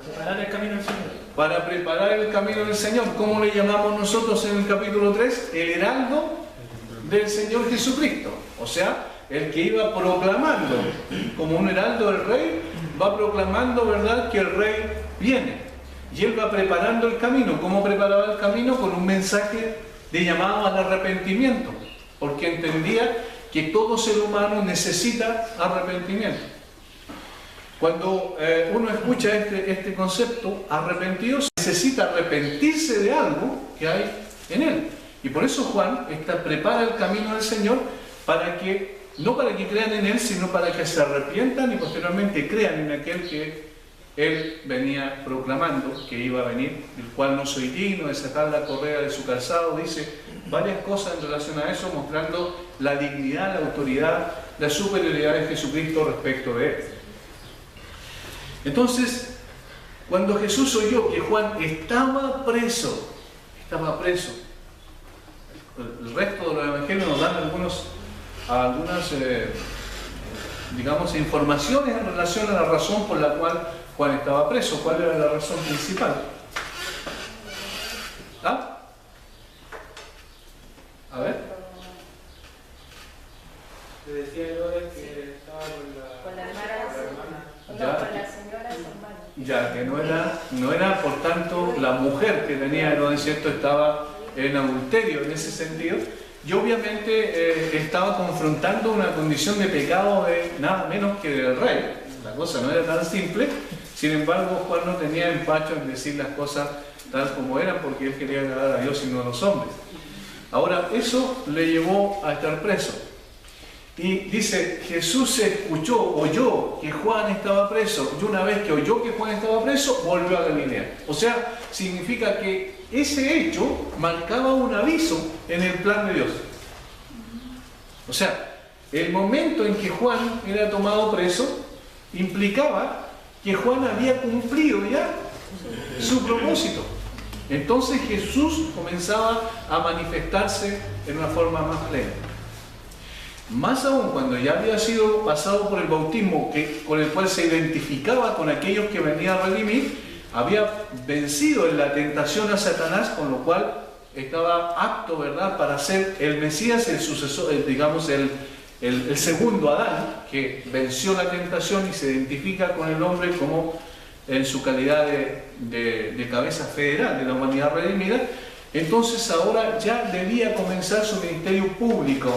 Preparar el camino del Señor. Para preparar el camino del Señor. ¿Cómo le llamamos nosotros en el capítulo 3? El heraldo del Señor Jesucristo. O sea, el que iba proclamando, como un heraldo del rey, va proclamando, ¿verdad?, que el rey viene. Y él va preparando el camino. ¿Cómo preparaba el camino? Con un mensaje de llamado al arrepentimiento. Porque entendía que todo ser humano necesita arrepentimiento. Cuando uno escucha este concepto, arrepentidos, necesita arrepentirse de algo que hay en él. Y por eso Juan prepara el camino del Señor no para que crean en Él, sino para que se arrepientan y posteriormente crean en aquel que Él venía proclamando que iba a venir, del cual no soy digno de sacar la correa de su calzado. Dice varias cosas en relación a eso, mostrando la dignidad, la autoridad, la superioridad de Jesucristo respecto de Él. Entonces, cuando Jesús oyó que Juan estaba preso, el resto de los evangelios nos dan algunas digamos, informaciones en relación a la razón por la cual Juan estaba preso. ¿Cuál era la razón principal? ¿Ah? A ver. Le decía yo que estaba con la hermana. Con la señora de su hermano. Ya, que no era por tanto la mujer que tenía Herodes, ¿cierto? Estaba en adulterio en ese sentido. Y obviamente estaba confrontando una condición de pecado de nada menos que del rey. La cosa no era tan simple. Sin embargo, Juan no tenía empacho en decir las cosas tal como eran, porque él quería agradar a Dios y no a los hombres. Ahora, eso le llevó a estar preso. Y dice, Jesús oyó que Juan estaba preso, y una vez que oyó que Juan estaba preso, volvió a Galilea. O sea, significa que ese hecho marcaba un aviso en el plan de Dios. O sea, el momento en que Juan era tomado preso, implicaba que Juan había cumplido ya su propósito. Entonces Jesús comenzaba a manifestarse en una forma más plena. Más aún cuando ya había sido pasado por el bautismo con el cual se identificaba con aquellos que venía a redimir, había vencido en la tentación a Satanás, con lo cual estaba apto, ¿verdad?, para ser el Mesías, el sucesor, digamos, el segundo Adán, que venció la tentación y se identifica con el hombre como en su calidad de cabeza federal de la humanidad redimida. Entonces ahora ya debía comenzar su ministerio público.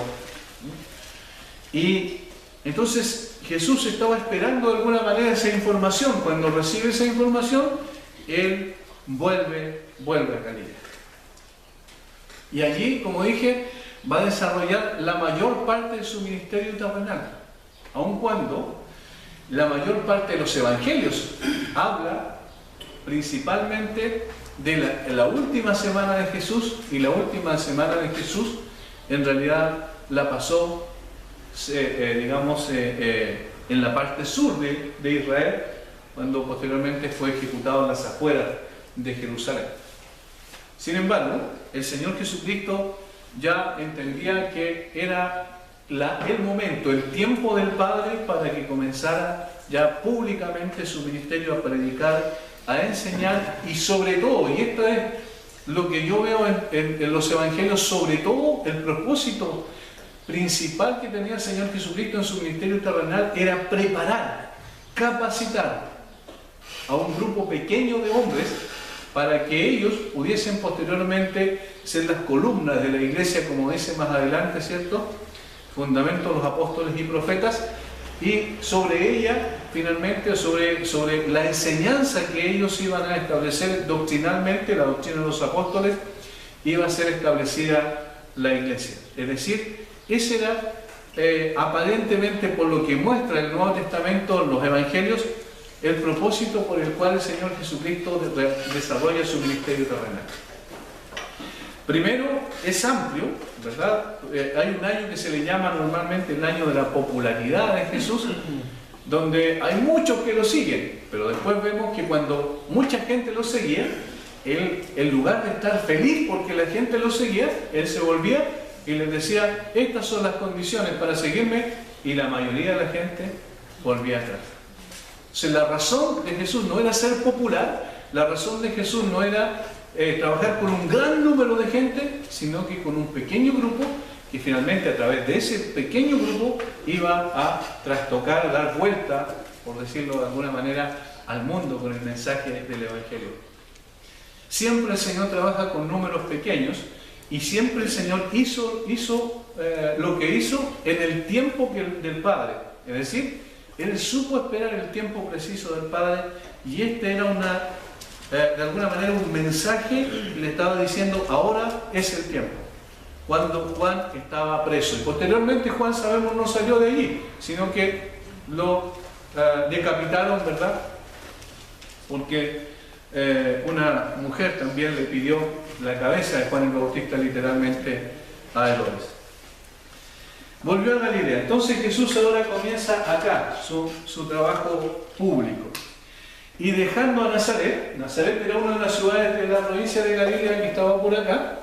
Y entonces Jesús estaba esperando de alguna manera esa información. Cuando recibe esa información, Él vuelve a Galilea. Y allí, como dije, va a desarrollar la mayor parte de su ministerio terrenal. Aun cuando la mayor parte de los evangelios habla principalmente de la última semana de Jesús, y la última semana de Jesús en realidad la pasó en la parte sur de Israel, cuando posteriormente fue ejecutado en las afueras de Jerusalén. Sin embargo, el Señor Jesucristo ya entendía que era el momento, el tiempo del Padre para que comenzara ya públicamente su ministerio a predicar, a enseñar, y sobre todo, y esto es lo que yo veo en los evangelios, sobre todo el propósito principal que tenía el Señor Jesucristo en su ministerio terrenal era preparar, capacitar a un grupo pequeño de hombres para que ellos pudiesen posteriormente ser las columnas de la iglesia, como dice más adelante, ¿cierto? Fundamento de los apóstoles y profetas, y sobre ella, finalmente, sobre la enseñanza que ellos iban a establecer doctrinalmente, la doctrina de los apóstoles, iba a ser establecida la iglesia. Es decir, ese era aparentemente, por lo que muestra el Nuevo Testamento, los evangelios, el propósito por el cual el Señor Jesucristo desarrolla su ministerio terrenal. Primero, es amplio, ¿verdad? Hay un año que se le llama normalmente el año de la popularidad de Jesús, donde hay muchos que lo siguen, pero después vemos que cuando mucha gente lo seguía, él, en lugar de estar feliz porque la gente lo seguía, él se volvía y les decía, estas son las condiciones para seguirme, y la mayoría de la gente volvía atrás. O sea, la razón de Jesús no era ser popular, la razón de Jesús no era trabajar con un gran número de gente, sino que con un pequeño grupo, que finalmente a través de ese pequeño grupo iba a trastocar, a dar vuelta, por decirlo de alguna manera, al mundo con el mensaje del Evangelio. Siempre el Señor trabaja con números pequeños, y siempre el Señor hizo lo que hizo en el tiempo del Padre. Es decir, Él supo esperar el tiempo preciso del Padre, y este era de alguna manera un mensaje que le estaba diciendo: ahora es el tiempo. Cuando Juan estaba preso, y posteriormente Juan, sabemos, no salió de allí, sino que lo decapitaron, ¿verdad? Porque una mujer también le pidió la cabeza de Juan el Bautista, literalmente, a Herodes. Volvió a Galilea. Entonces Jesús ahora comienza acá su trabajo público. Y dejando a Nazaret, Nazaret era una de las ciudades de la provincia de Galilea que estaba por acá,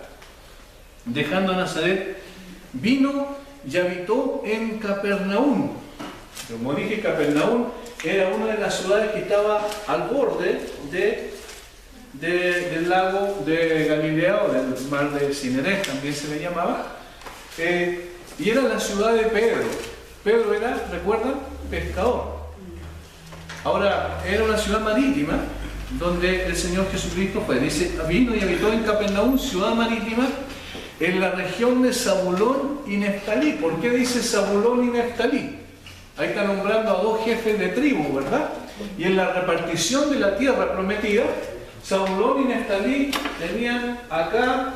dejando a Nazaret, vino y habitó en Capernaum. Como dije, Capernaum era una de las ciudades que estaba al borde del lago de Galilea, o del mar de Cinerés, también se le llamaba, y era la ciudad de Pedro. Pedro era, ¿recuerdan?, pescador. Ahora, era una ciudad marítima donde el Señor Jesucristo fue. Dice, vino y habitó en Capernaum, ciudad marítima, en la región de Zabulón y Neftalí. ¿Por qué dice Zabulón y Neftalí? Ahí está nombrando a dos jefes de tribu, ¿verdad? Y en la repartición de la tierra prometida, Zabulón y Neftalí tenían acá,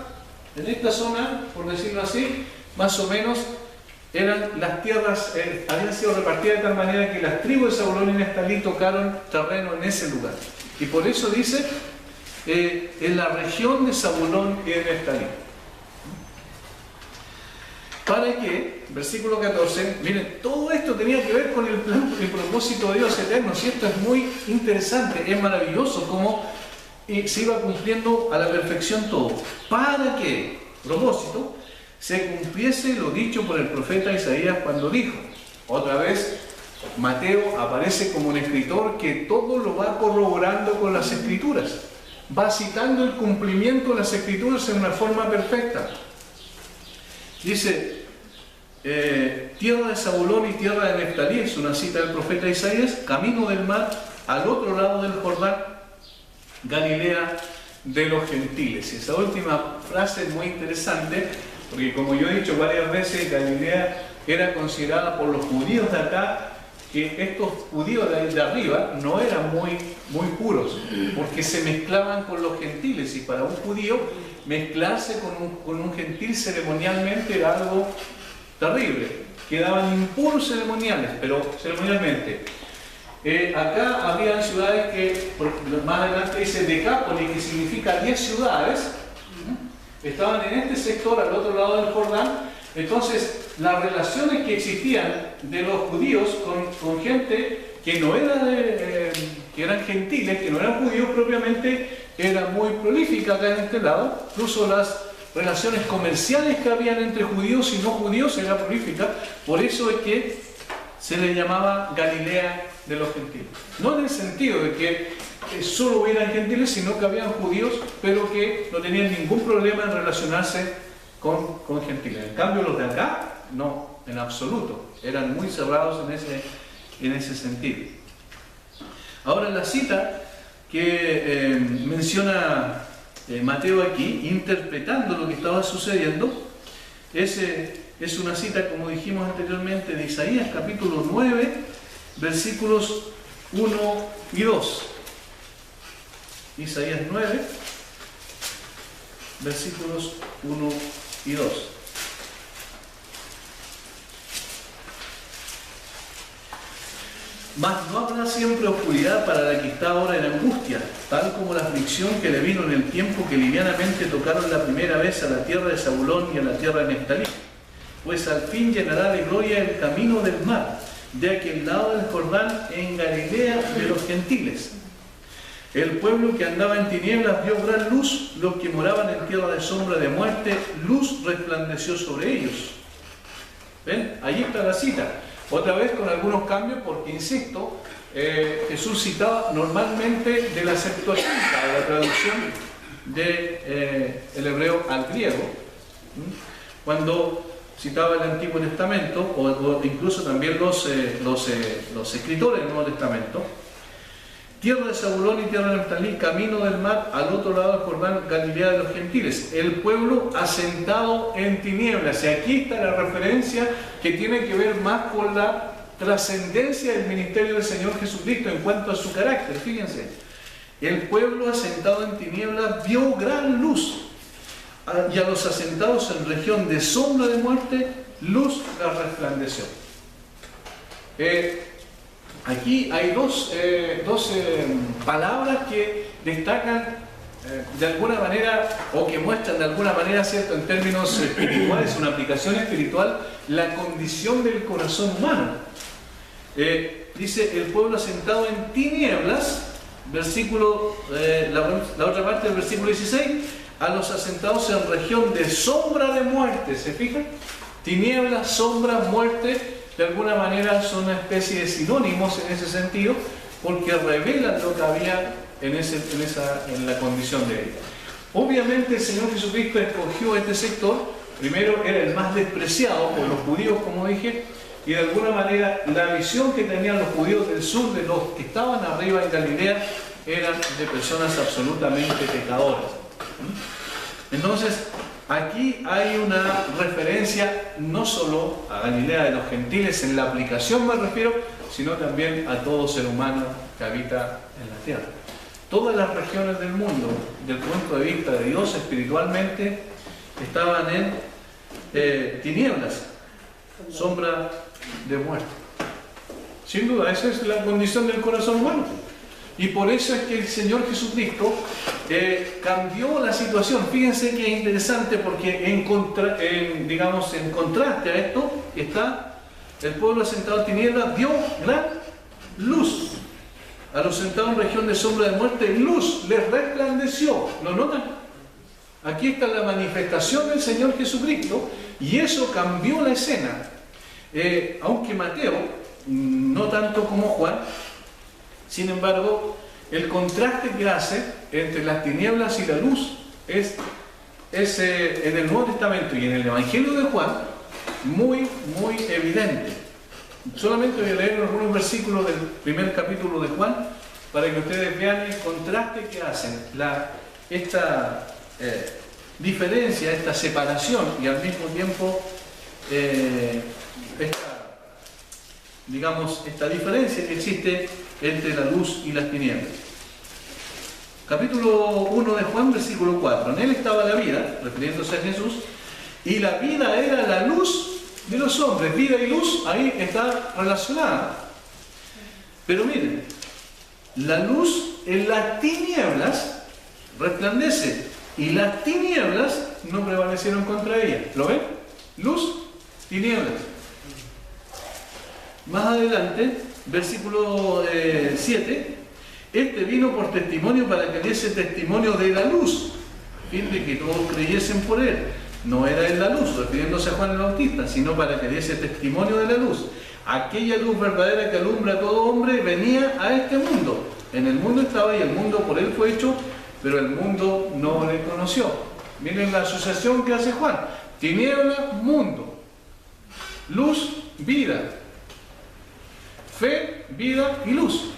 en esta zona, por decirlo así, más o menos, eran las tierras, habían sido repartidas de tal manera que las tribus de Zabulón y Neftalí tocaron terreno en ese lugar. Y por eso dice, en la región de Zabulón y de Neftalí. Para que, versículo 14, miren, todo esto tenía que ver con el plan, el propósito de Dios eterno. Y esto es muy interesante, es maravilloso cómo se iba cumpliendo a la perfección todo. Para que, propósito, se cumpliese lo dicho por el profeta Isaías cuando dijo. Otra vez, Mateo aparece como un escritor que todo lo va corroborando con las Escrituras. Va citando el cumplimiento de las Escrituras en una forma perfecta. Dice, tierra de Zabulón y tierra de Neftalí, es una cita del profeta Isaías, camino del mar, al otro lado del Jordán, Galilea de los gentiles. Y esa última frase es muy interesante, porque como yo he dicho varias veces, Galilea era considerada por los judíos de acá, que estos judíos de arriba no eran muy puros, porque se mezclaban con los gentiles, y para un judío mezclarse con un gentil ceremonialmente era algo terrible. Quedaban impuros ceremonialmente. Acá había ciudades que, más adelante dice Decápolis, que significa 10 ciudades, estaban en este sector al otro lado del Jordán. Entonces, las relaciones que existían de los judíos con gente que no era que eran gentiles, que no eran judíos propiamente, era muy prolífica acá en este lado. Incluso las relaciones comerciales que habían entre judíos y no judíos era prolífica. Por eso es que se le llamaba Galilea de los gentiles. No en el sentido de que solo hubieran gentiles, sino que habían judíos, pero que no tenían ningún problema en relacionarse con gentiles. En cambio, los de acá, no, en absoluto. Eran muy cerrados en ese sentido. Ahora, la cita que menciona Mateo aquí, interpretando lo que estaba sucediendo, es una cita, como dijimos anteriormente, de Isaías capítulo 9, versículos 1 y 2. Isaías 9, versículos 1 y 2. Mas no habrá siempre oscuridad para la que está ahora en angustia, tal como la aflicción que le vino en el tiempo que livianamente tocaron la primera vez a la tierra de Zabulón y a la tierra de Neftalí. Pues al fin llenará de gloria el camino del mar, de aquel lado del Jordán, en Galilea de los gentiles. El pueblo que andaba en tinieblas vio gran luz, los que moraban en tierra de sombra de muerte, luz resplandeció sobre ellos. ¿Ven? Allí está la cita. Otra vez con algunos cambios, porque insisto, Jesús citaba normalmente de la Septuaginta, de la traducción del hebreo al griego, cuando citaba el Antiguo Testamento, o incluso también los escritores del Nuevo Testamento. Tierra de Zabulón y tierra de Neftalí, camino del mar, al otro lado del Jordán, Galilea de los gentiles. El pueblo asentado en tinieblas. Y aquí está la referencia que tiene que ver más con la trascendencia del ministerio del Señor Jesucristo en cuanto a su carácter. Fíjense, el pueblo asentado en tinieblas vio gran luz, y a los asentados en región de sombra de muerte, luz les resplandeció. Aquí hay dos palabras que destacan de alguna manera, o que muestran de alguna manera, ¿cierto?, en términos espirituales, una aplicación espiritual, la condición del corazón humano. Dice, el pueblo asentado en tinieblas, versículo, la otra parte del versículo 16, a los asentados en región de sombra de muerte. ¿Se fijan? Tinieblas, sombra, muerte, de alguna manera son una especie de sinónimos en ese sentido, porque revelan lo que había en la condición de ellos. Obviamente el Señor Jesucristo escogió este sector. Primero, era el más despreciado por los judíos, como dije, y de alguna manera la visión que tenían los judíos del sur de los que estaban arriba en Galilea eran de personas absolutamente pecadoras. Entonces, aquí hay una referencia no solo a Galilea de los gentiles, en la aplicación me refiero, sino también a todo ser humano que habita en la tierra. Todas las regiones del mundo, desde el punto de vista de Dios espiritualmente, estaban en tinieblas, sombra de muerte. Sin duda, esa es la condición del corazón humano. Y por eso es que el Señor Jesucristo cambió la situación. Fíjense que es interesante, porque en contraste a esto está el pueblo asentado en tinieblas, dio gran luz. A los sentados en región de sombra de muerte, luz les resplandeció. ¿Lo notan? Aquí está la manifestación del Señor Jesucristo, y eso cambió la escena. Aunque Mateo, no tanto como Juan, sin embargo, el contraste que hace entre las tinieblas y la luz es en el Nuevo Testamento y en el Evangelio de Juan muy evidente. Solamente voy a leer algunos versículos del primer capítulo de Juan para que ustedes vean el contraste que hacen, esta diferencia, esta separación, y al mismo tiempo esta diferencia que existe entre la luz y las tinieblas. Capítulo 1 de Juan, versículo 4. En él estaba la vida, refiriéndose a Jesús, y la vida era la luz de los hombres. Vida y luz ahí está relacionada. Pero miren, la luz en las tinieblas resplandece, y las tinieblas no prevalecieron contra ella. ¿Lo ven? Luz, tinieblas. Más adelante, versículo 7, este vino por testimonio para que diese testimonio de la luz, a fin de que todos creyesen por él. No era él la luz, refiriéndose a Juan el Bautista, sino para que diese testimonio de la luz. Aquella luz verdadera que alumbra a todo hombre venía a este mundo. En el mundo estaba, y el mundo por él fue hecho, pero el mundo no le conoció. Miren la asociación que hace Juan. Tiniebla, mundo. Luz, vida. Fe, vida y luz.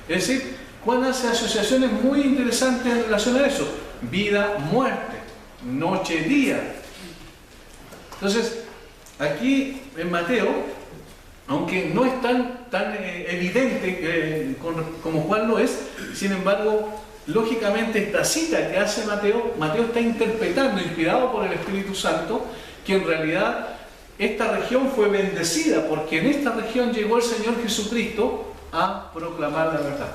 Es decir, Juan hace asociaciones muy interesantes en relación a eso. Vida, muerte. Noche, día. Entonces, aquí en Mateo, aunque no es tan evidente como Juan lo es, sin embargo, lógicamente esta cita que hace Mateo está interpretando, inspirado por el Espíritu Santo, que en realidad esta región fue bendecida, porque en esta región llegó el Señor Jesucristo a proclamar la verdad.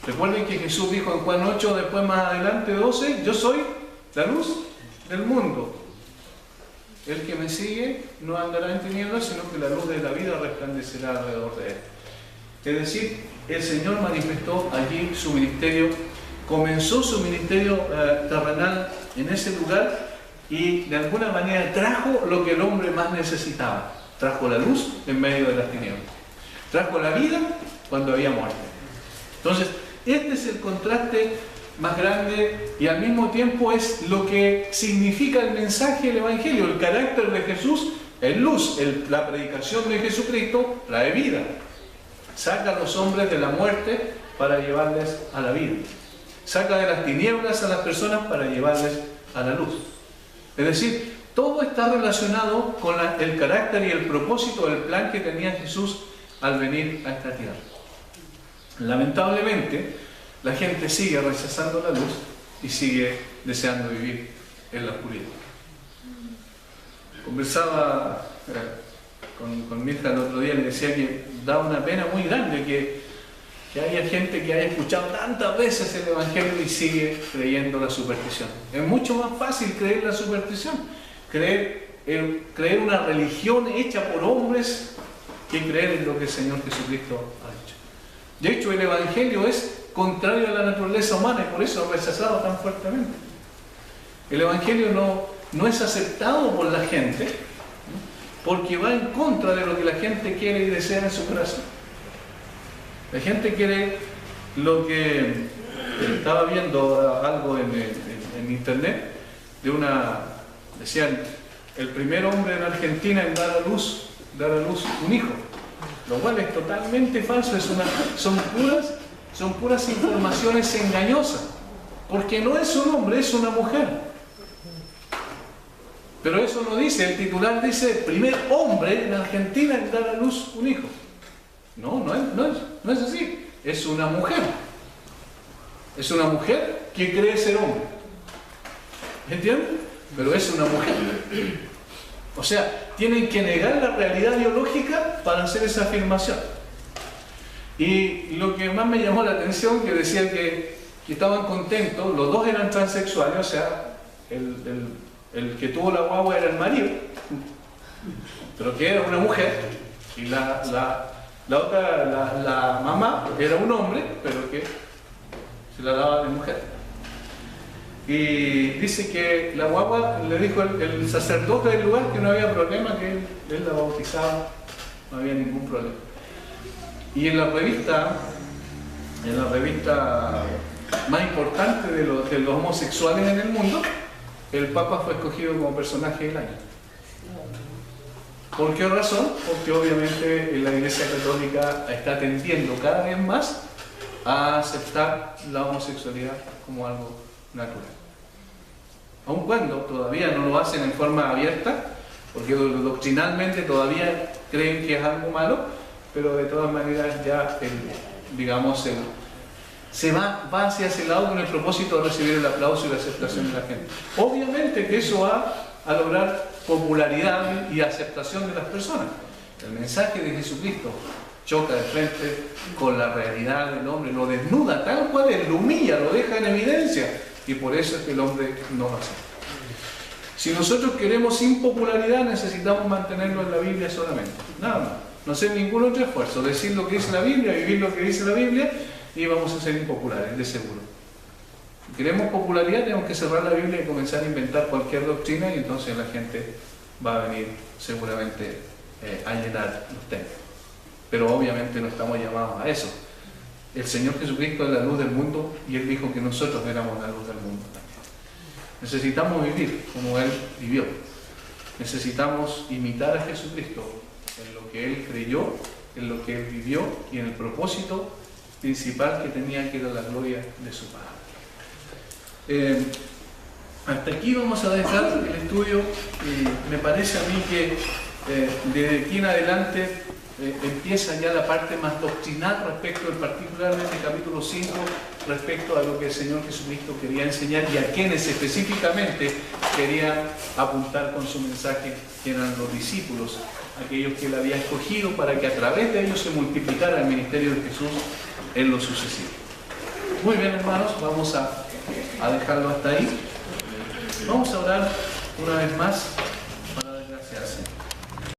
Recuerden que Jesús dijo en Juan 8, después más adelante 12, yo soy la luz del mundo. El que me sigue no andará en tinieblas, sino que la luz de la vida resplandecerá alrededor de él. Es decir, el Señor manifestó allí su ministerio, comenzó su ministerio terrenal en ese lugar, y de alguna manera trajo lo que el hombre más necesitaba. Trajo la luz en medio de las tinieblas. Trajo la vida cuando había muerte. Entonces, este es el contraste más grande, y al mismo tiempo es lo que significa el mensaje del Evangelio. El carácter de Jesús es luz. La predicación de Jesucristo trae vida. Saca a los hombres de la muerte para llevarles a la vida. Saca de las tinieblas a las personas para llevarles a la luz. Es decir, todo está relacionado con el carácter y el propósito del plan que tenía Jesús al venir a esta tierra. Lamentablemente, la gente sigue rechazando la luz y sigue deseando vivir en la oscuridad. Conversaba con mi hija el otro día, le decía que da una pena muy grande que haya gente que haya escuchado tantas veces el Evangelio y sigue creyendo la superstición. Es mucho más fácil creer la superstición, creer una religión hecha por hombres, que creer en lo que el Señor Jesucristo ha hecho. De hecho, el Evangelio es contrario a la naturaleza humana y por eso es rechazado tan fuertemente. El Evangelio no es aceptado por la gente, porque va en contra de lo que la gente quiere y desea en su corazón. La gente quiere lo que estaba viendo algo en internet decían, el primer hombre en Argentina en dar a luz un hijo, lo cual es totalmente falso. Son puras informaciones engañosas, porque no es un hombre, es una mujer. Pero eso no dice, el titular dice primer hombre en Argentina en dar a luz un hijo. No es así, es una mujer. Es una mujer que cree ser hombre. ¿Entienden? Pero es una mujer. O sea, tienen que negar la realidad biológica para hacer esa afirmación. Y lo que más me llamó la atención, que decían que estaban contentos, los dos eran transexuales, o sea, el que tuvo la guagua era el marido, pero que era una mujer, y la mamá era un hombre, pero que se la daba de mujer. Y dice que la guagua le dijo el sacerdote del lugar que no había problema, que él la bautizaba, no había ningún problema. Y en la revista más importante de los homosexuales en el mundo, el Papa fue escogido como personaje del año. ¿Por qué razón? Porque obviamente la Iglesia Católica está tendiendo cada vez más a aceptar la homosexualidad como algo natural. Aun cuando todavía no lo hacen en forma abierta, porque doctrinalmente todavía creen que es algo malo, pero de todas maneras ya se va hacia ese lado con el propósito de recibir el aplauso y la aceptación de la gente. Obviamente que eso va a lograr popularidad y aceptación de las personas. El mensaje de Jesucristo choca de frente con la realidad del hombre, lo desnuda tal cual es, lo humilla, lo deja en evidencia, y por eso es que el hombre no lo acepta. Si nosotros queremos impopularidad, necesitamos mantenerlo en la Biblia solamente, nada más, no hacer ningún otro esfuerzo, decir lo que dice la Biblia, vivir lo que dice la Biblia, y vamos a ser impopulares, de seguro. Si queremos popularidad, tenemos que cerrar la Biblia y comenzar a inventar cualquier doctrina, y entonces la gente va a venir seguramente a llenar los templos. Pero obviamente no estamos llamados a eso. El Señor Jesucristo es la luz del mundo y Él dijo que nosotros éramos la luz del mundo también. Necesitamos vivir como Él vivió. Necesitamos imitar a Jesucristo en lo que Él creyó, en lo que Él vivió y en el propósito principal que tenía, que era la gloria de su Padre. Hasta aquí vamos a dejar el estudio. Me parece a mí que desde aquí en adelante empieza ya la parte más doctrinal respecto, particularmente el capítulo 5, respecto a lo que el Señor Jesucristo quería enseñar y a quienes específicamente quería apuntar con su mensaje, que eran los discípulos, aquellos que Él había escogido para que a través de ellos se multiplicara el ministerio de Jesús en lo sucesivo. Muy bien, hermanos, vamos a dejarlo hasta ahí. Vamos a orar una vez más.